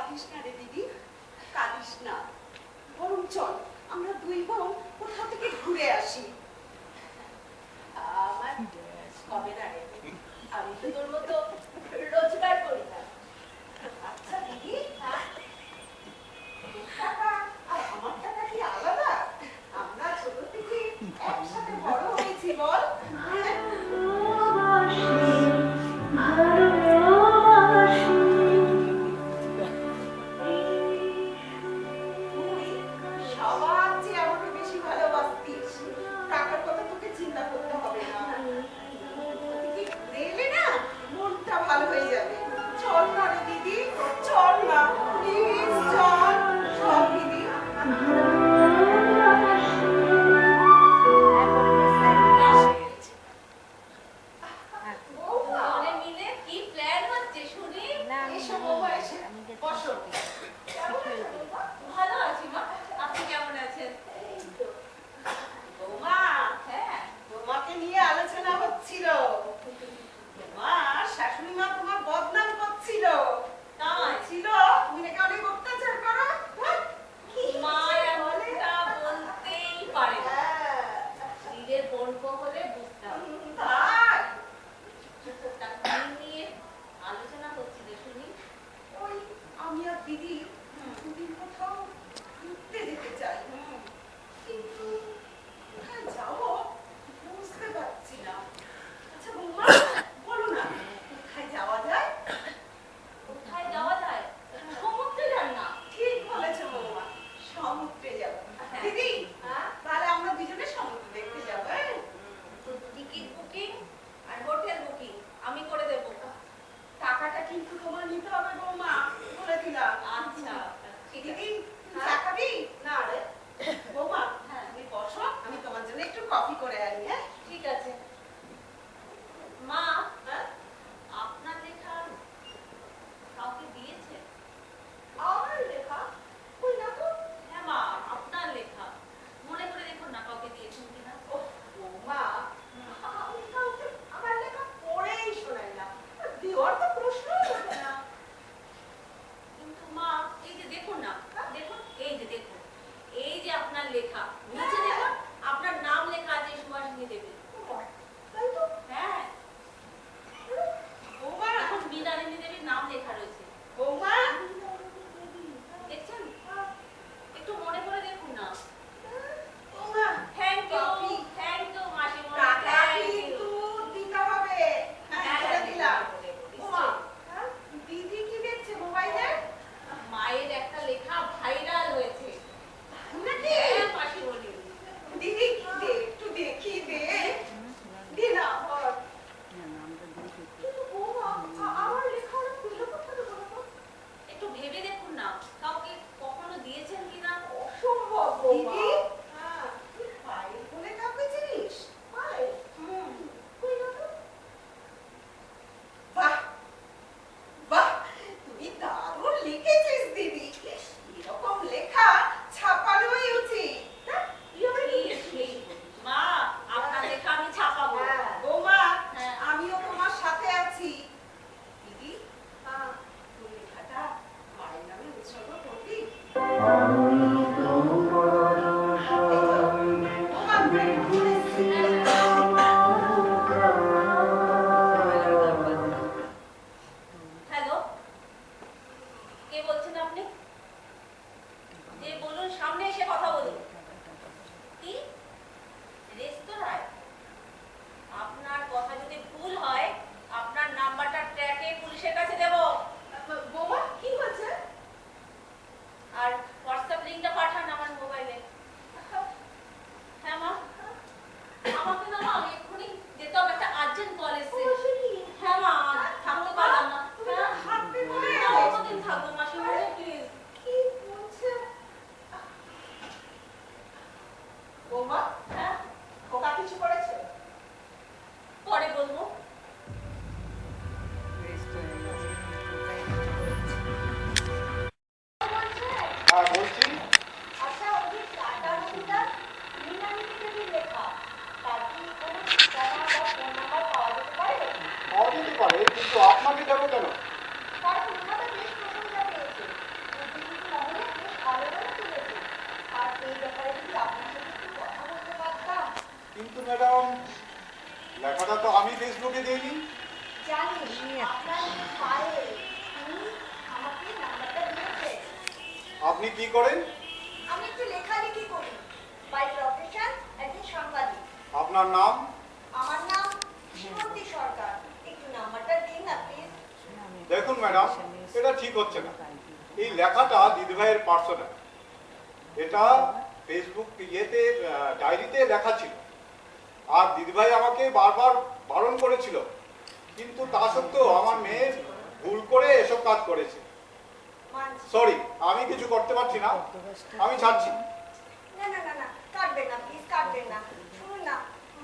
কাঁদিস না রে দিদি, কাঁদিস না। বরং চল আমরা দুই বোন কোথাও থেকে ঘুরে আসি। আমার কবে না রে, আমি তো তোর মতো রোজগার করি না। আচ্ছা দিদি, তোর টাকা আর আমার টাকা কি আলাদা? আমরা ছোট থেকে একসাথে বড় হয়েছি বল। তুই সবার চেয়ে আমাকে বেশি ভালোবাসতিস, টাকার কথা তোকে চিন্তা করতে হবে না। তুই ঘুরে এলে না মনটা ভালো হয়ে যাবে। চল না রে দিদি, চল না প্লিজ, চল চল দিদি। বৌমা, দুজনে মিলে কি প্ল্যান হচ্ছে শুনি? এসো বৌমা, এসো বসো। কেমন আছো বৌমা? ভালো আছি মা, আপনি কেমন আছেন? এই তো। বৌমা, হ্যাঁ, তোমাকে নিয়ে আলোচনা হচ্ছিল। তোমার শাশুড়ি মা তোমার বদনাম করছিল। তাই? ছিল তুমি নাকি অনেক অত্যাচার করো। কি মা যে বলে। এমনটা বলতেই পারে না। হ্যাঁ, নিজের বোন হলে বুঝতাম। তাই তা কি নিয়ে আলোচনা হচ্ছিল শুনি? ওই আমি আর দিদি দুদিন কোথাও ঘুরতে যেতে চাই, কিন্তু কোথায় যাবো বুঝতে পারছি না। আচ্ছা বৌমা, বলো না কোথায় যাওয়া যায়? কোথায় যাওয়া যায়? সমুদ্রে যান না? ঠিক বলেছো বৌমা, সমুদ্রে যাবো। হ্যাঁ। দিদি, তাহলে আমরা দুজনে সমুদ্র দেখতে যাবো। হ্যাঁ? তো টিকিট বুকিং আর হোটেল বুকিং আমি করে দেবো। টাকাটা কিন্তু তোমার নিতে হবে বৌমা, বলে দিলাম। আচ্ছা, ঠিক আছে। দিদি, তুই চা খাবি? না রে বৌমা, হ্যাঁ। তুমি বসো, আমি তোমার জন্য একটু কফি করে আনি। হ্যাঁ? ঠিক আছে। মা, হ্যাঁ? আপনার লেখা কাউকে দিয়েছে? আমার লেখা? কই না তো। হ্যাঁ মা, আপনার লেখা। মনে করে দেখুন না কাউকে দিয়েছেন কিনা। ওহ, বৌমা, আমি কাউকে আমার লেখা পড়েই শোনাই না। দেওয়ার তো প্রশ্নই ওঠে না। কিন্তু মা, এই যে দেখুন না, দেখুন, এই যে দেখুন, এই যে আপনার লেখা, নিচে দেখুন আপনার নাম লেখা আছে সুভাষিনী দেবী। তাই তো। হ্যাঁ, বৌমা, এখন বিনারিনী দেবীর নাম লেখা রয়েছে। বৌমা, দেখছেন? একটু মনে করে দেখুন না। বৌমা, thank you, coffee. Thank you মাসিমা, টাকা থ্যাংক কিন্তু ইউ। দিতে হবে। হ্যাঁ, হ্যাঁ, বলে দিলাম। দেবো, বৌমা, হ্যাঁ? দিদি কি দেখছে মোবাইলে? মায়ের একটা লেখা ভাইরাল হয়েছে। নাকি? হ্যাঁ মাসিমণি। দিদি দে, একটু দেখি দে। দে না, বল। কিন্তু বৌমা, আমার লেখা ওরা পেলো কোথা থেকে বলো তো? একটু ভেবে দেখুন না কাউকে কখনো দিয়েছেন কিনা। অসম্ভব দিদি। হ্যাঁ, তুই পায়েল বলে কাউকে চিনিস? পায়েল? কই না তো। বাহ, বাহ, তুই দারুণ লিখেছিস দিদি। এরকম লেখা ছাপানোই উচিত। হ্যাঁ, তুই আমার ঠিক, ঠিক। মা, আপনার লেখা আমি ছাপাবো। বৌমা, হ্যাঁ। আমিও তোমার সাথে আছি। দিদি, তোর লেখাটা মায়ের নামে উৎসর্গ করবি? বৌমা, শুনেছি। হ্যালো, কে বলছেন আপনি? যে বলুন, সামনে এসে কথা বলুন। কি রেস্তোরাঁয়? আপনার কথা যদি ভুল হয় আপনার নাম্বারটা ট্র্যাকে পুলিশের কাছে দেব। বৌমা, কি হয়েছে? আর হোয়াটসঅ্যাপ লিংকটা পাঠান আমার মোবাইলে। হ্যাঁ মা, আমাকে না মা এক্ষুনি যেতে হবে, একটা আর্জেন্ট কল এসছে। হ্যাঁ মা, থাকতে পারলাম না। তুমি তো হাঁটতে বলে হ্যাঁ, গেলে। কতদিন থাকবো মাসিমণি, প্লিজ। কি বলছে? বৌমা, হ্যাঁ, খোকা কিছু করেছে? পরে বলবো। তো আমি ফেসবুকে দিইনি। জানি আপনার পায়ে উনি আমাকে নাম্বারটা দিয়েছে। আপনি কি করেন? আমি একটু লেখালেখি করি, বাই প্রফেশন একজন সাংবাদিক। আপনার নাম? আমার নাম শ্রীমতী সরকার। একটু নাম্বারটা দিন না প্লিজ। দেখুন ম্যাডাম, এটা ঠিক হচ্ছে না। এই লেখাটা দিদিভাইয়ের পার্সোনাল। এটা ফেসবুক ডায়েরিতে লেখা ছিল, আর দিদিভাই আমাকে বারবার বারণ করেছিল, কিন্তু তা সত্ত্বেও আমার মেয়ে ভুল করে এসব কাজ করেছে। সরি, আমি কিছু করতে পারছি না, আমি ছাড়ছি। না না না না, কাটবেন না প্লিজ, কাটবেন না। শুনুন না,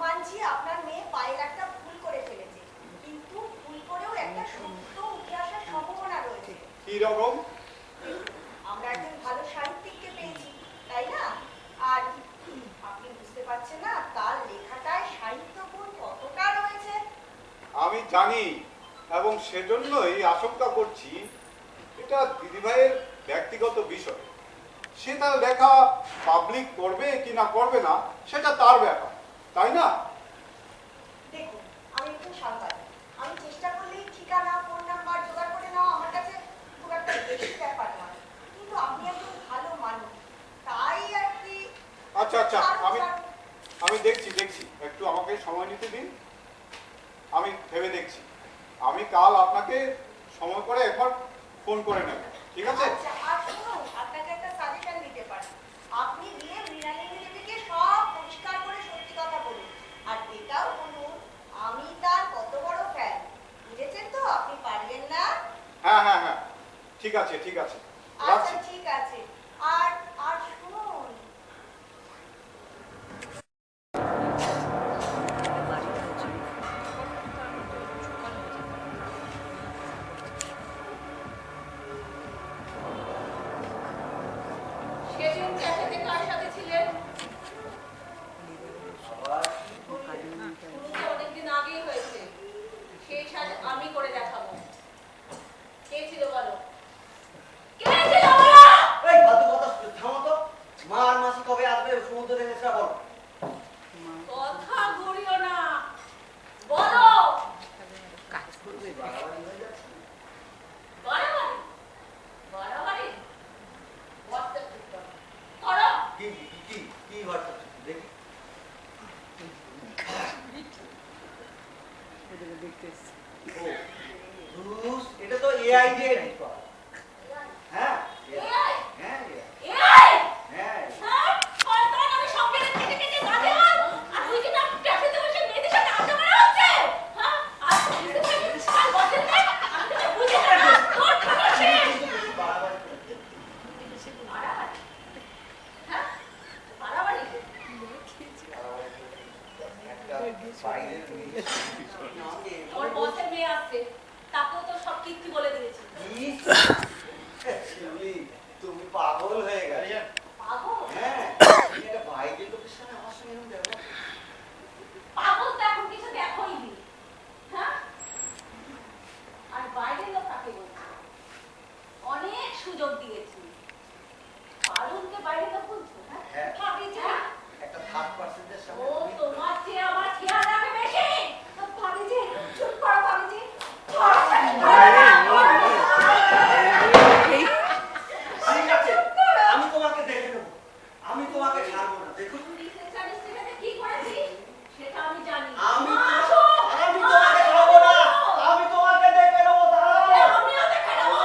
মানছি আপনার মেয়ে পায়ের একটা ভুল করে ফেলেছে, কিন্তু ভুল করেও একটা সত্য উঠে আসার সম্ভাবনা রয়েছে। কি রকম? আমরা একজন ভালো সাহিত্যিককে পেয়েছি, তাই না? আর আপনি বুঝতে পারছেন না তার লেখাটায় সাহিত্য গুণ কতটা রয়েছে। আমি জানি, এবং সেজন্যই আশঙ্কা করছি এটা দিদিভাইয়ের ব্যক্তিগত বিষয়। সে তার লেখা পাবলিক করবে কি না করবে না সেটা তার ব্যাপার, তাই না? দেখুন, আমি একটু সাংবাদিক, আমি চেষ্টা করলেই ঠিকানা ফোন নাম্বার জোগাড় করে নেওয়া আমার কাছে খুব একটা বেশি ব্যাপার নয়, কিন্তু আপনি একজন ভালো মানুষ, তাই আর কি। আচ্ছা আচ্ছা, আমি দেখছি, একটু আমাকে সময় নিতে দিন, আমি ভেবে দেখছি। আমি কাল আপনাকে সময় করে একবার ফোন করে নেব, ঠিক আছে? আচ্ছা, আর শুনুন, আপনাকে একটা সাজেশন দিতে পারি। আপনি গিয়ে মৃণালিনী দেবীকে সব পরিষ্কার করে সত্যি কথা বলুন, আর এটাও বলুন আমি তার কত বড় ফ্যান। বুঝেছেন তো? আপনি পারবেন না? হ্যাঁ হ্যাঁ হ্যাঁ, ঠিক আছে আচ্ছা রাখছি। ঠিক আছে। আর আর শুনুন, সেদিন ক্যাফেতে কার সাথে ছিলেন? আবার শুরুতে অনেকদিন আগেই হয়েছে, সেই সাজ আমি করে দেখাবো। কে ছিল বলো? কে ছিল বলো? এই ফালতু কথা থামো তো। মা আর মাসি কবে আসবে সমুদ্র থেকে সেটা বলো। কথা ঘুরিও না, বলো। কাজ করবে বাড়াবাড়ি হয়ে যাচ্ছে। বাড়াবাড়ি বাড়াবাড়ি হোয়াটসঅ্যাপ করো। কি কি কি কি হোয়াটসঅ্যাপ দেখি। দেখতে ও ধুস, এটা তো এআই দিয়ে এডিট করা। হ্যাঁ AI? হ্যাঁ এই হ্যাঁ স্যার, কলকাতা আমি সঙ্গে কেটে কেটে গাছে মার, আর তুই কি না ক্যাফেতে বসে মেয়েদের সাথে আড্ডা মারা হচ্ছে? হ্যাঁ, আর আর বসে নে, আমি তো বুঝি না তোর খাবার শেষ। বাড়াবাড়ি করছে। বাড়াবাড়ি? হ্যাঁ, বাড়াবাড়ি? একটা বাইরের মেয়ে আমাকে ওর বসের মেয়ে আসছে, তাকেও তো সব কীর্তি বলে দিয়েছি। কি? শিউলি, তুমি পাগল হয়ে গেলে। পাগল? হ্যাঁ, তুমি একটা বাইরের লোকের সাথে আমার সঙ্গে এরকম ব্যবহার করছো। পাগল তো এখন কিছু দেখোই নি, হ্যাঁ? আর বাইরের লোক কাকে বলছে? অনেক সুযোগ দিয়েছি, পারুলকে বাইরের লোক বলছো? হ্যাঁ। হ্যাঁ, ভাবি যে একটা থার্ড পার্সেন্টের সামনে ও তুমি- তোমার চেয়ে আমার খেয়াল রাখে বেশি। ভাবি যে চুপ করো, ভাবি যে ঠিক আছে, আমি তোমাকে দেখে নেবো, আমি তোমাকে ছাড়বো না। দেখুন কি করেছিস সেটা আমি জানি। আমি আসো। আমি তোমাকে ছাড়বো না, আমি তোমাকে দেখে নেবো। দাঁড়াও। আমিও দেখে নেবো।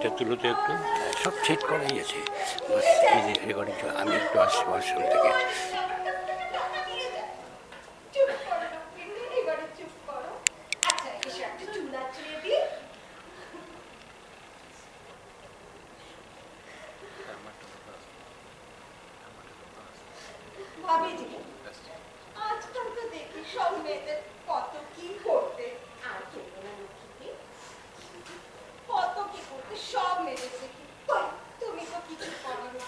রেকর্ডিংটা তুলো তো একটু। সব সেট করাই আছে, বাস এই যে রেকর্ডিং। আমি একটু আসছি ওয়াশরুম থেকে। চুপ করো না, পিন্নি, এবারে চুপ করো। আচ্ছা, এসে একটা চুল আঁচড়িয়ে দিই। ভাবিজি, আজকাল তো দেখি সব মেয়েদের কত কি করতে, আর কেউ না লক্ষ্মী, কত কি করতে সব মেয়েদের দেখি। কই, তুমি তো কিছু করো না,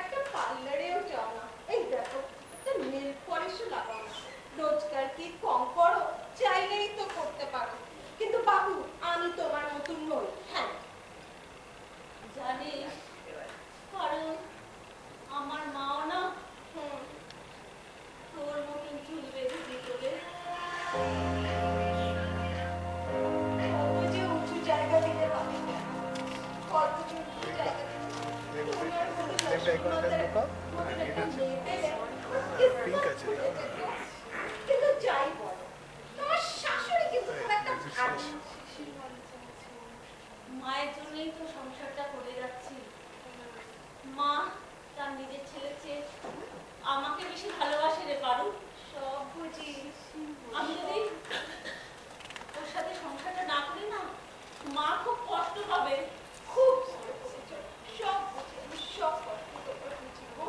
একটা পার্লারেও যাও না। এই দেখো, একটা নেল পলিশও লাগাও না। রোজগার কি কম করো? চাইলেই তো করতে পারো। কিন্তু বাবু, আমি তোমার মতন নই। হ্যাঁ, জানিস, কারণ আমার মাও না তোর মতন চুল বেঁধে দিত রে। কত যে উঁচু জায়গা দিতে পারো, কত যে উঁচু জায়গা দিতে। তুমি আর কোনো লক্ষ্মীর মতন একটা মেয়ে পেলে, কিন্তু যাই বলো, তোমার শাশুড়ি কিন্তু খুব একটা ভালো। মায়ের জন্যই তো সংসারটা করে যাচ্ছি। মা তার নিজের ছেলে চেয়ে আমাকে বেশি ভালোবাসে রে পারু। সব বুঝি, আমি যদি ওর সাথে সংসারটা না করি না, মা খুব কষ্ট পাবে। খুব ভালো করেছো। সব বুঝি, আমি সব কষ্ট করে বুঝবো।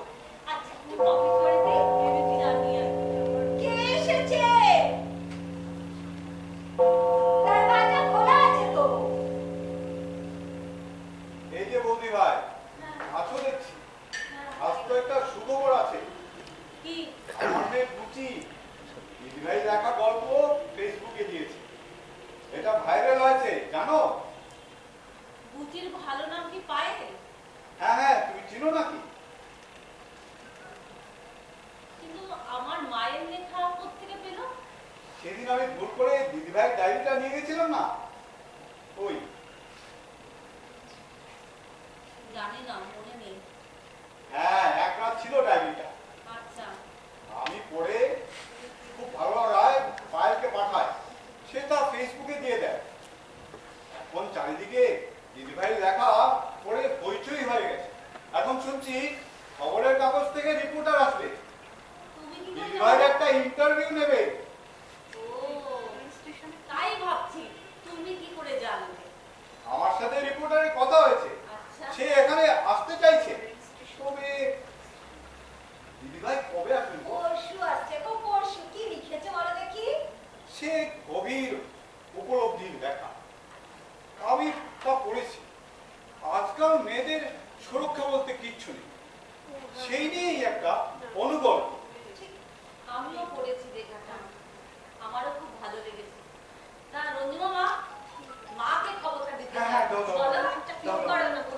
আচ্ছা, তুই কফি করে দে, ভেবেছি জানিয়ে কে এসেছে? দরজা খোলা আছে তো। এই যে বৌদি ভাই, আছো দেখছি। আজ তো একটা সুখবর আছে। কি? আমার মেয়ে বুচি দিদিভাই লেখা গল্প ফেসবুকে দিয়েছে। এটা ভাইরাল হয়েছে, জানো? বুচির ভালো নাম কি পায়েল? হ্যাঁ হ্যাঁ, তুমি চিনো নাকি? কিন্তু আমার মায়ের লেখা কোত্থেকে পেল? সেদিন আমি ভুল করে দিদিভাই ডায়েরিটা নিয়ে গেছিলাম না, ওই। জানি না, মনে নেই। হ্যাঁ, এক রাত ছিল ডায়েরিটা। আচ্ছা, আমি পড়ে খুব ভালো রায় পায়েলকে পাঠায়, সে তা ফেসবুকে দিয়ে দেয়। এখন চারিদিকে দিদিভাই লেখা পড়ে হইচই হয়ে গেছে। এখন শুনছি খবরের কাগজ থেকে রিপোর্টার আসবে, তুমি কি করে দিদিভাইয়ের জানো? একটা ইন্টারভিউ নেবে। ও, তাই ভাবছি তুমি কি করে জানলে। আমার সাথে রিপোর্টারের কথা হয়েছে, আচ্ছা, সে এখানে আসতে চাইছে। তবে দিদিভাই কবে আসবেন গো? পরশু আসছে গো, পরশু। কি লিখেছে বলো দেখি? সে গভীর উপলব্ধির দেখা। আমি তা পড়েছি। আজকাল মেয়েদের সুরক্ষা বলতে কিচ্ছু নেই, সেই নিয়েই একটা অনুগল্প। আমিও পড়েছি লেখাটা, আমারও খুব ভালো লেগেছে। তা রঞ্জিমা মা, মাকে খবরটা দিতে হ্যাঁ, হ্যাঁ, দাও, দাও, বলো, দাও, ঠিক দাও। করো না গো।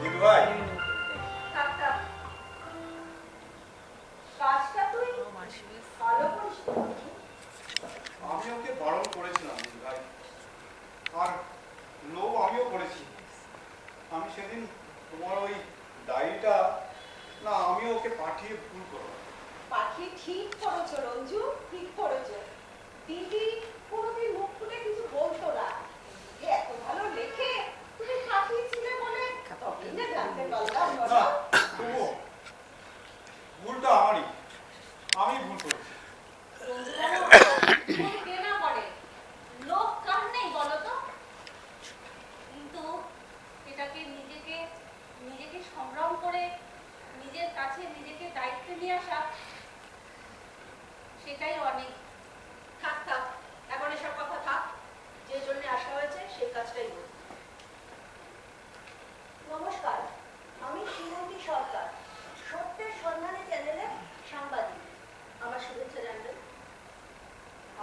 দিদিভাই, থাক, থাক। কাজটা তুই ভালো করিস তো। আমি ওকে বারণ করেছিলাম দিদিভাই, আর লো আমিও করেছি। আমি সেদিন তোমার ওই ডায়েরিটা না, আমি ওকে পাঠিয়ে ভুল করলাম। পাখি ঠিক করেছো রঞ্জু, ঠিক করেছো। দিদি কোনোদিন মুখ খুলে কিছু বলতো না। যে এত ভালো লেখে, তুমি পাঠিয়েছিলে বলে তবেই না জানতে পারলাম। না, বলো। তবুও ভুলটা আমারই, আমি ভুল করেছি। রঞ্জিমা কে না করে, লোক কার নেই বলো তো? কিন্তু এটাকে নিজেকে নিজেকে সংগ্রাম করে নিজের কাছে নিজেকে দায়িত্বে নিয়ে আসা, সেটাই অনেক। কাজটাই করব। নমস্কার, আমি শ্রীমতী সরকার, সত্যের সন্ধানে চ্যানেলের সাংবাদিক। আমার শুভেচ্ছা জানবেন।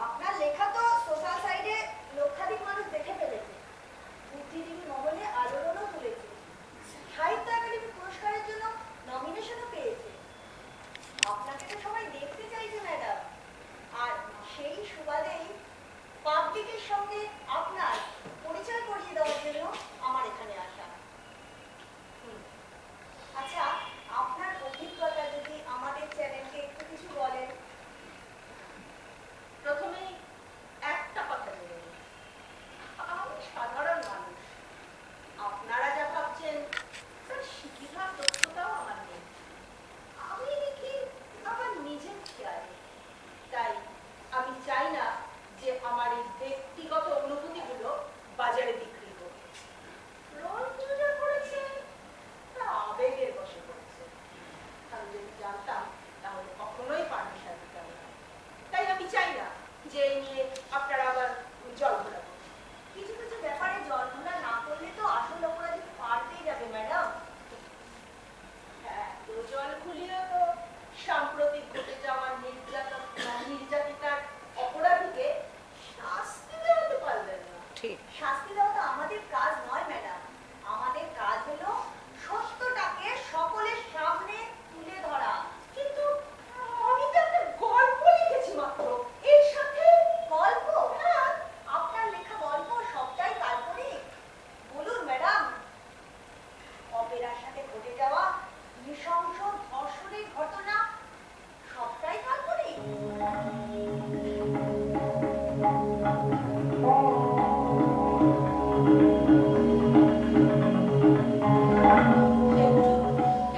আপনার লেখা তো সোশ্যাল সাইটে লক্ষাধিক মানুষ দেখে ফেলেছে, বুদ্ধিজীবী মহলে আলোড়নও তুলেছে, সাহিত্য একাডেমি পুরস্কারের জন্য নমিনেশনও পেয়েছে। আপনাকে তো সবাই দেখতে চাইছে ম্যাডাম, আর সেই সুবাদেই পাবলিকের সঙ্গে আপনার পরিচয় করিয়ে দেওয়ার জন্য আমার এখানে আসা। আচ্ছা, আপনার অভিজ্ঞতা যদি আমাদের চ্যানেলকে একটু কিছু বলেন। প্রথমেই একটা কথা বলে নিই, আমি সাধারণ মানুষ। আপনারা যা ভাবছেন তার শিক্ষিতার দক্ষতাও আমার নেই। আমি লিখি আমার নিজের খেয়ালে, তাই আমি চাই না যে আমার এই ব্যক্তিগত অনুভূতিগুলো বাজারে বিক্রি হোক। রঞ্জু যা করেছে তা আবেগের বশে করেছে। আমি যদি জানতাম তাহলে কখনোই পারমিশন দিতাম না। তাই আমি চাই না যে এই নিয়ে আপনারা আবার জল ঘোলাবেন। কিছু কিছু ব্যাপারে জল ঘোলা না করলে তো আসল অপরাধী পার পেয়ে যাবে ম্যাডাম। হ্যাঁ, তো জল খুলিয়েও তো সাম্প্রতিক ঘটে যাওয়া নির্যাতিতার অপরাধীকে শাস্তি দেওয়াতে পারবেন না। ঠিক। শাস্তি দেওয়া তো আমাদের কাজ নয় ম্যাডাম। আমাদের কাজ হলো সত্যটাকে সকলের সামনে তুলে ধরা। কিন্তু আমি তো একটা গল্প লিখেছি মাত্র, এর সাথে গল্প? হ্যাঁ, আপনার লেখা গল্প সবটাই কাল্পনিক। বলুন ম্যাডাম, অপেরার সাথে ঘটে যাওয়া নৃশংস ধর্ষণের ঘটনা সবটাই কাল্পনিক।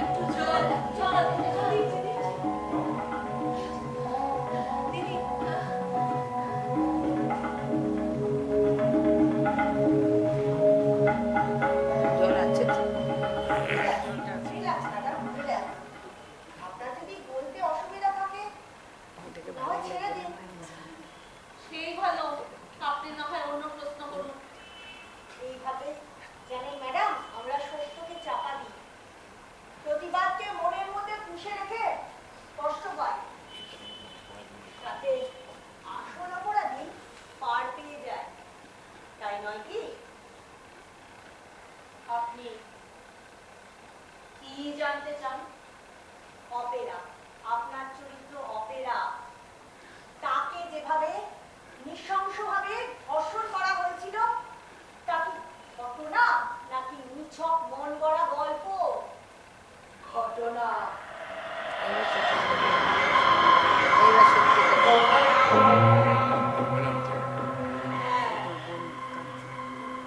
একটু জল জল দিদি। জল আছে তো? Relax madam, relax. আপনার যদি বলতে অসুবিধা থাকে ওটাকে তাহলে ছেড়ে দিন। সেই ভালো, আপনি না হয় অন্য প্রশ্ন করুন। এইভাবে জানেন ম্যাডাম, আমরা সত্যকে চাপা দিই, প্রতিবাদকে মনের মধ্যে পুষে রেখে কষ্ট পাই, তাতে আসল অপরাধী পার পেয়ে যায়। তাই নয় কি? আপনি কি জানতে চান? অপেরা, আপনার চরিত্র অপেরা, তাকে যেভাবে নৃশংসভাবে ধর্ষণ করা হয়েছিল তা কি ঘটনা নাকি নিছক মন গড়া গল্প? ঘটনা। এইবার সত্যি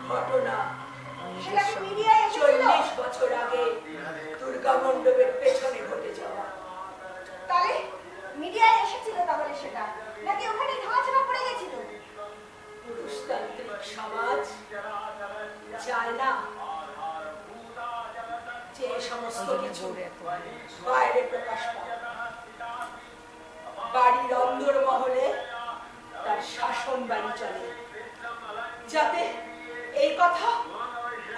ঘটনা। সেটা কি মিডিয়ায় এসেছিল? 40 বছর আগে দুর্গা মণ্ডপের পেছনে ঘটে যাওয়া। তাহলে মিডিয়ায় এসেছিল তাহলে সেটা, নাকি ওখানে ধাঁচড়া পড়ে গেছিল? পুরুষতান্ত্রিক সমাজ চায় না যে সমস্ত কিছু বাইরে প্রকাশ পায়। বাড়ির অন্দরমহলে তার শাসন বাড়ি চলে, যাতে এই কথা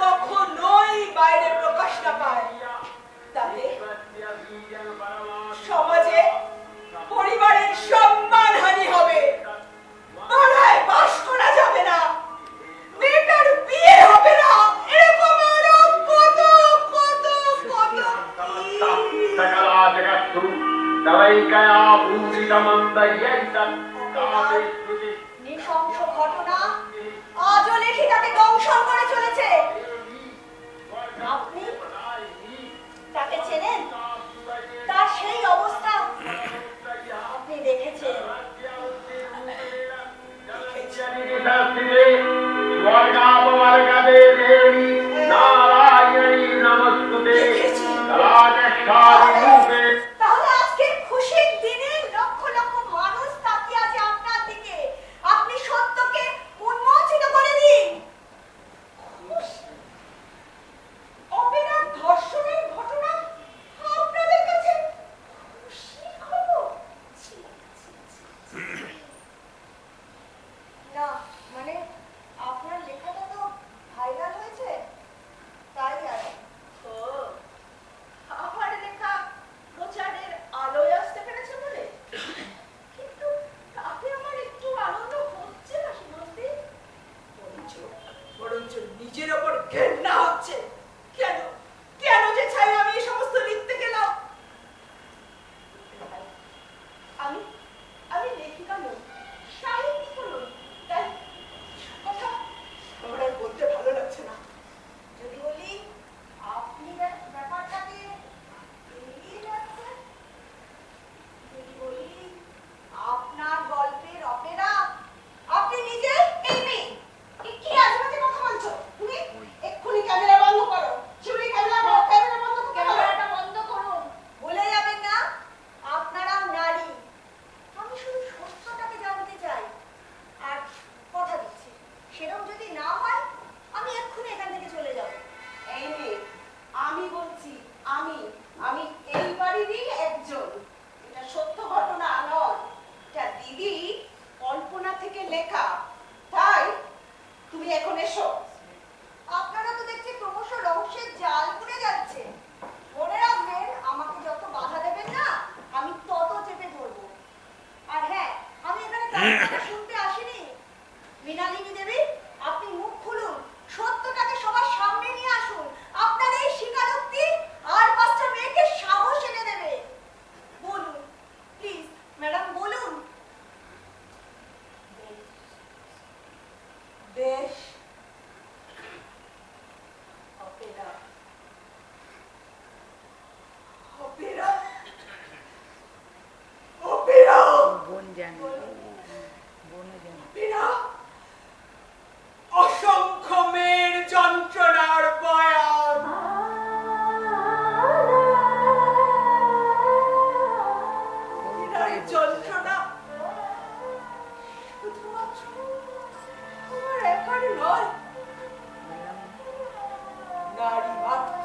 কখনোই বাইরে প্রকাশ না পায়। তাহলে সমাজে পরিবারের সম্মানহানি হবে, পাড়ায় বাস করা যাবে না, মেয়েটার বিয়ে হবে না, এরকম আরো কত কত কত सकला जगत्तु तवैकया पूरितमन्दयैतत् कामेस्तुति। নৃশংস ঘটনা আজও লেখিকাকে দংশন করে চলেছে। আপনি তাকে চেনেন? তার সেই অবস্থা আপনি দেখেছেন? स्वर्गापवर्गदे देवी नारायणी नमस्तुते कलाकष्टादिरूपे। তাহলে আজকে খুশির দিনে লক্ষ লক্ষ মানুষ তাকিয়ে আছে আপনার দিকে। আপনি সত্যকে উন্মোচিত করে দিন।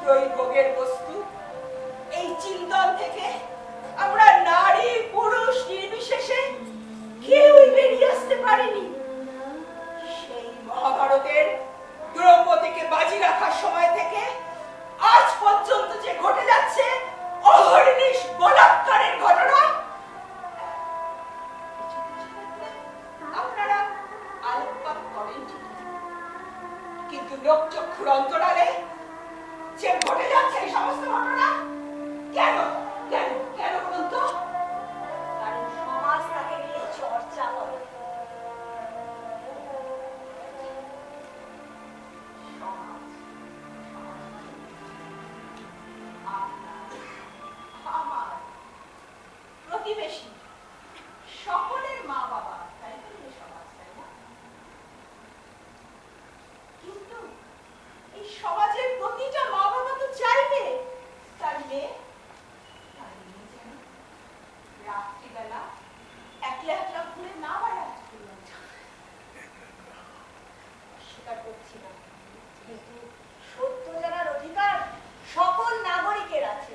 মাত্রই ভোগের বস্তু। এই চিন্তন থেকে আমরা নারী পুরুষ নির্বিশেষে কেউই বেরিয়ে আসতে পারিনি। সেই মহাভারতের দ্রৌপদীকে বাজি রাখার সময় থেকে আজ পর্যন্ত যে ঘটে যাচ্ছে অহর্নিশ বলাৎকারের ঘটনা, আপনারা আলোকপাত করেন ঠিকই, কিন্তু লোকচক্ষুর অন্তরালে যে ঘটে যাচ্ছে এই সমস্ত ঘটনা কেন কেন কেন বলুন তো? কারণ সমাজ তাকে নিয়ে চর্চা করে। আমার প্রতিবেশী সকলের মা বাবা, তাই তো এই সমাজ, তাই না? কিন্তু এই সমাজের প্রতিটা মা বাবা তো চাইবে তার মেয়ে যেন রাত্রিবেলা একলা একলা ঘুরে না বেড়ায়। স্বীকার করছি না, কিন্তু সত্য জানার অধিকার সকল নাগরিকের আছে।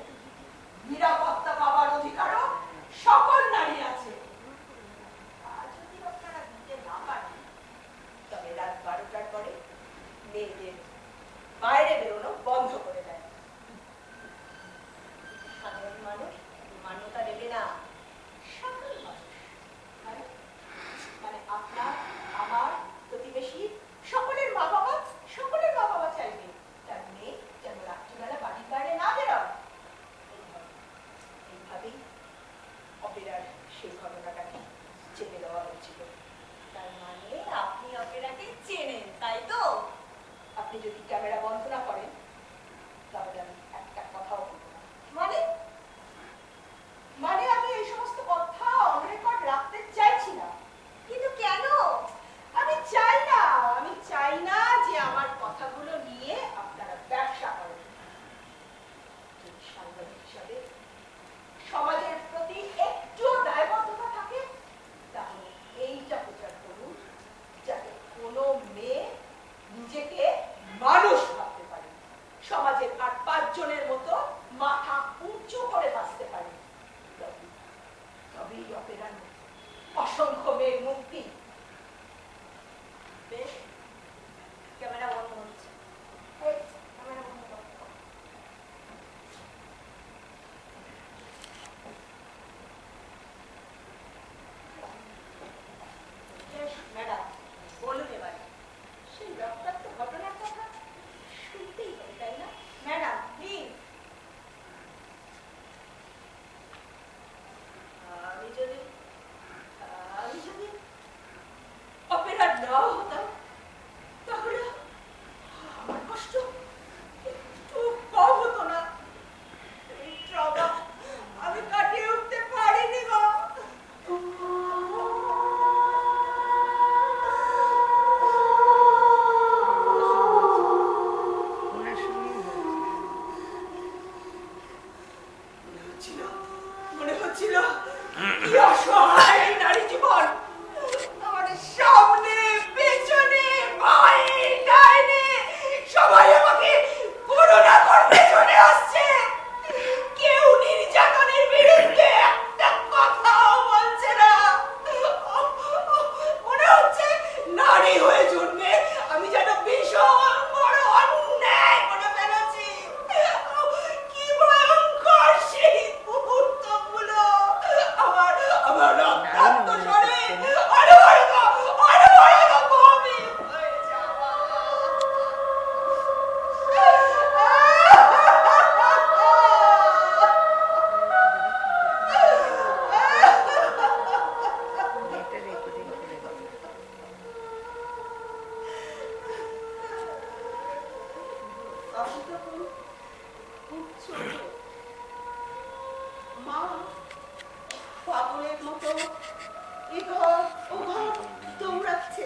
নিরাপত্তা পাওয়ার অধিকারও সকল নারী আছে। আর যদি আপনারা দিতে না পারেন, তবে রাত 12টার পরে মেয়েদের বাইরে বেরোনো বন্ধ করে দেয়। সাধারণ মানুষ মান্যতা দেবে না। সকল মানুষ মানে আপনার, আমার, প্রতিবেশী সকলের মা বাবা চাইবে তার মেয়ে যেন রাত্রিবেলা বাড়ির বাইরে না বেরোয়। এইভাবেই অপেরার সেই ঘটনাটাকে চেপে দেওয়া হয়েছিল। তার মানে আপনি অপেরাকে চেনেন, তাই তো? আপনি যদি ক্যামেরা বন্ধ না করেন তাহলে আমি একটা কথাও বলবো না। মানে আমি এই সমস্ত কথা অন রেকর্ড রাখতে চাইছি না। কিন্তু কেন? আমি চাই না যে আমার কথাগুলো নিয়ে আপনারা ব্যবসা করেন। যদি সাংবাদিক হিসাবে সমাজের প্রতি একটু দায়বদ্ধতা থাকে তাহলে এইটা প্রচার করুন, যাতে কোনো মেয়ে নিজেকে মানুষ ভাবতে পারে, সমাজের আর 5 জনের মতো মাথা উঁচু করে বাঁচতে পারে। তবেই অপেরার অসংখ্য মেয়ের মুক্তি। বেশ, ক্যামেরা বন্ধ হচ্ছে। ক্যামেরা বন্ধ করো। ম্যাডাম বলুন এবার। সেই রক্তাক্ত ঘটনার কথা শুনতেই হবে, তাই না? Madam please. আমি যদি অপেরার নাও হতাম তাহলে আমার কষ্ট একটু কম হতো না। এই ট্রমা আমি কাটিয়ে উঠতে পারিনি গো। ওনার সঙ্গেই মনে হচ্ছিল কি অসহায় এই নারী জীবন। আমাদের সামনে পেছনে বাঁয়ে ডাইনে সবাই আমাকে করুণা করতে চলে আসছে। কেউ নির্যাতনের বিরুদ্ধে একটা কথাও বলছে না। মনে হচ্ছে নারী হয়ে জন্মে আমি যেন ভীষণ বড় অন্যায় করে ফেলেছি। কি ভয়ঙ্কর সেই মুহূর্তগুলো আমার রক্তাক্ত শরীর অনবরত বমি হয়ে যাওয়া। মেয়েটা রেকর্ডিং করে দেবে। আমি তখন খুব ছোট। মা পাগলের মতো এঘর ওঘর দৌড়াচ্ছে।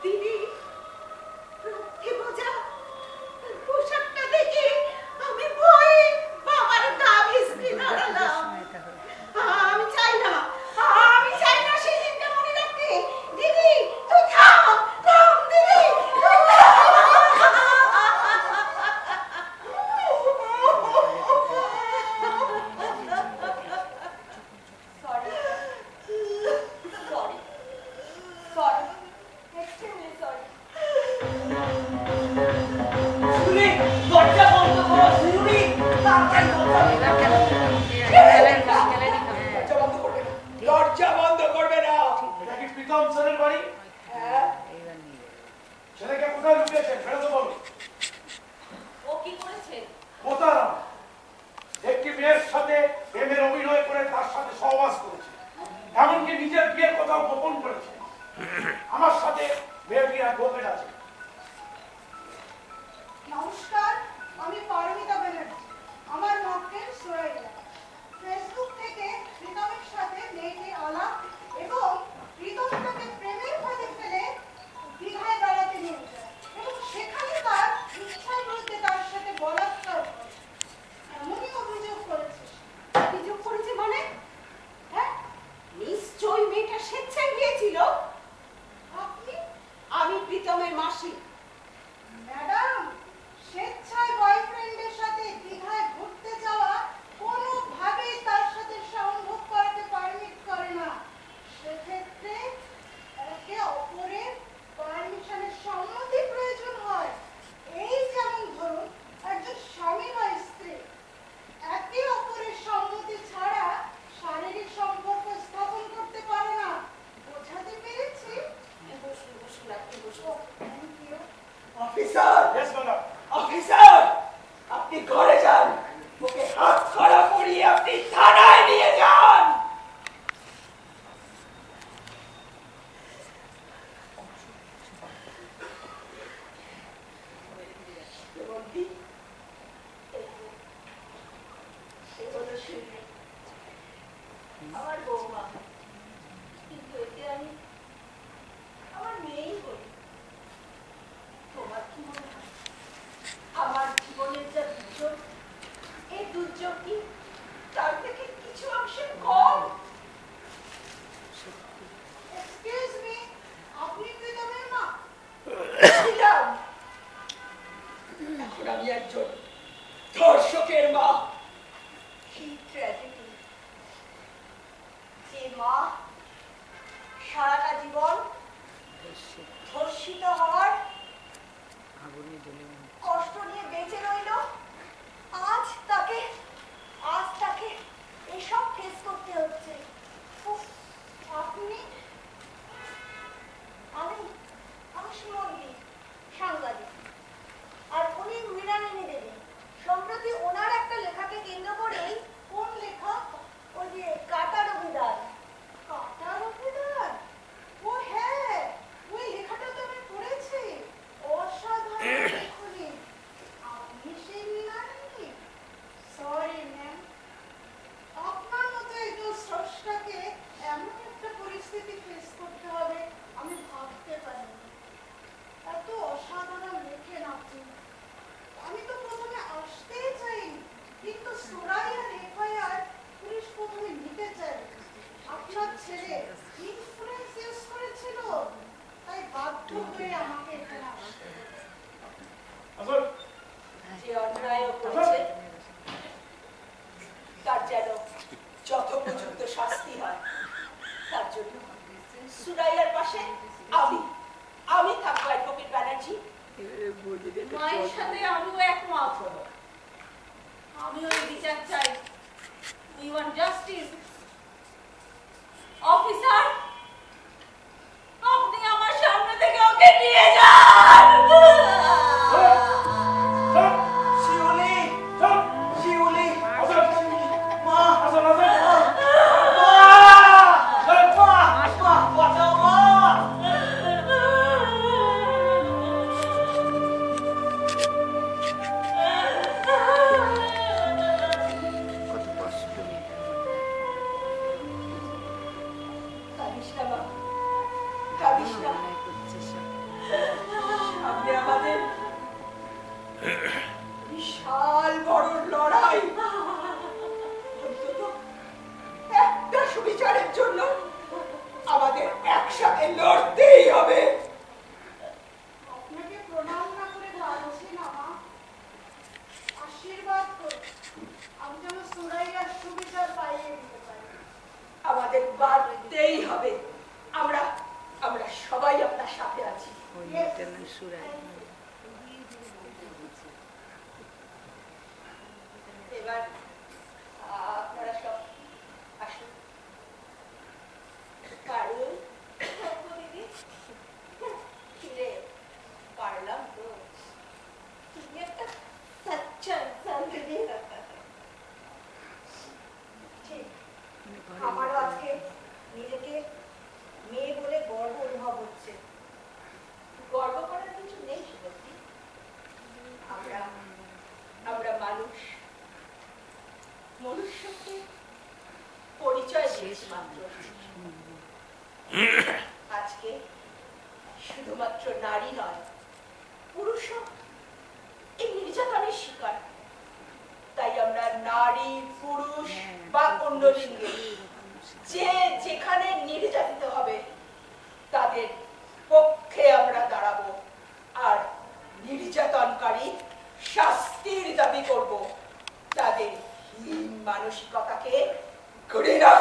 দিদি রক্তে ভেজা পোশাকটা দেখে আমি ভয়ে বাবার গা ভিজতে দাঁড়ালাম। এটা হলো আমি চাই না সেই দিনটা মনে রাখতে। দিদি তুই থাম দিদি তুই থাম। প্রতারণা। একটি মেয়ের সাথে প্রেমের অভিনয় করে তার সাথে সহবাস করেছে, এমনকি নিজের বিয়ের কথাও গোপন করেছে। আমার সাথে মেয়েটি অ্যাডভোকেট আছে। নমস্কার, আমি পারমিতা ব্যানার্জি। আমার মক্কেল সুরাইয়া। ফেসবুক থেকে প্রীতমের সাথে মেয়েটির আলাপ এবং প্রীতম তাকে প্রেমের ফাঁদে ফেলে দীঘায় বেড়াতে নিয়ে যায় এবং সেখানে তার ইচ্ছার বিরুদ্ধে তার সাথে বলাৎকার করে। এমনই অভিযোগ করেছে। অভিযোগ করেছে মানে? হ্যাঁ, নিশ্চয়ই মেয়েটা স্বেচ্ছায় গিয়েছিল। আপনি? আমি প্রীতমের মাসি। ম্যাডাম, স্বেচ্ছায় বয়ফ্রেন্ডের সাথে দীঘায় ঘুরতে যাওয়া কোনোভাবেই তার সাথে সম্ভব করাতে পারমিট করে না। সেক্ষেত্রে একে অপরের পারমিশনের সম্মতি প্রয়োজন হয়। এই যেমন ধরুন একজন স্বামী বা স্ত্রী একে অপরের সম্মতি ছাড়া শারীরিক সম্পর্ক স্থাপন করতে পারে না। বোঝাতে পেরেছি? বসুন বসুন, আপনি বসুন। Thank you. Officer, Yes, madam. Officer, আপনি ঘরে যান, ওকে হাত খড়া পরিয়ে আপনি থানায় নিয়ে যান। আমার বৌমা, কিন্তু এতে আমি আমার মেয়েই বলি। তোমার কি মনে হয় আমার জীবনের যা দুর্যোগ, এই দুর্যোগ কি তার থেকে কিছু অংশে কম? এক্সকিউজ মি, আপনি প্রীতমের মা? ছিলাম, এখন আমি একজন ধর্ষকের মা। কি ট্র্যাজেডি! যে মা সারাটা জীবন ধর্ষিত হওয়ার কষ্ট নিয়ে বেঁচে রইল, আজ তাকে এসব ফেস করতে হচ্ছে। উফ, আপনি? আমি সুমন্দি, সাংবাদিক। আর উনি মৃণালিনী দেবী। সম্প্রতি ওনার একটা লেখাকে কেন্দ্র করেই। কোন লেখা? ওই যে কাটার অভিধান। কাটার অভিধান? ও হ্যাঁ, ওই লেখাটা তো আমি পড়েছি। অসাধারণ লেখনী। আপনি সেই মৃণালিনী? সরি ম্যাম, আপনার মতো একজন স্রষ্টাকে এমন একটা পরিস্থিতি ফেস করতে হবে আমি ভাবতে পারিনি। এত অসাধারণ লেখেন আপনি। আমি তো প্রথমে আসতেই চাইনি, কিন্তু সুরাইয়ার এফআইআর পুলিশ প্রথমে নিতে চায়। আপনার ছেলে ইনফ্লুয়েন্স ইউজ করেছিল, তাই বাধ্য হয়ে আমাকে এখানে আসতে হয়েছে। আসল যে অন্যায় করেছে তার যেন যথোপযুক্ত শাস্তি হয়, তার জন্য সুরাইয়ার পাশে আমি থাকবো। অ্যাডভোকেট ব্যানার্জি, মায়ের সাথে আমিও একমত। আমিও এই বিচার চাই। We want justice. অফিসার, আপনি আমার সামনে থেকে ওকে নিয়ে যান। শিউলি, শিউলি, মা, আসল আসল বাঁচাও মা। কত কষ্ট কাঁদিস না মা, কাঁদিস না। করছে সব। সামনে আমাদের বিশাল বড় লড়াই। অন্তত একটা সুবিচারের জন্য আমাদের একসাথে লড়তেই হবে। আপনাকে প্রণাম না করে পারছি না মা। আশীর্বাদ করুন আমি যেন সুরাইয়ার সুবিচার পাইয়ে দিতে পারি। আমাদের বাড়তেই হবে। আমরা সবাই আপনার সাথে আছি। ওই মেয়েটার নাম সুরাই। এবার আপনারা সব আসুন। পারুল, দিদি, ফিরে পারলাম তো। তুমি একটা সচ্চা ইনসান পুরুষকে পরিচয় দিয়েছি মাত্র। আজকে শুধুমাত্র নারী নয়, পুরুষও এই নির্যাতনের শিকার। তাই আমরা নারী, পুরুষ বা অন্য লিঙ্গে যে যেখানে নির্যাতিত হবে তাদের পক্ষে আমরা দাঁড়াবো আর নির্যাতনকারী শাস্তির দাবি করব। তাদের হীন মানসিকতাকে ঘৃণা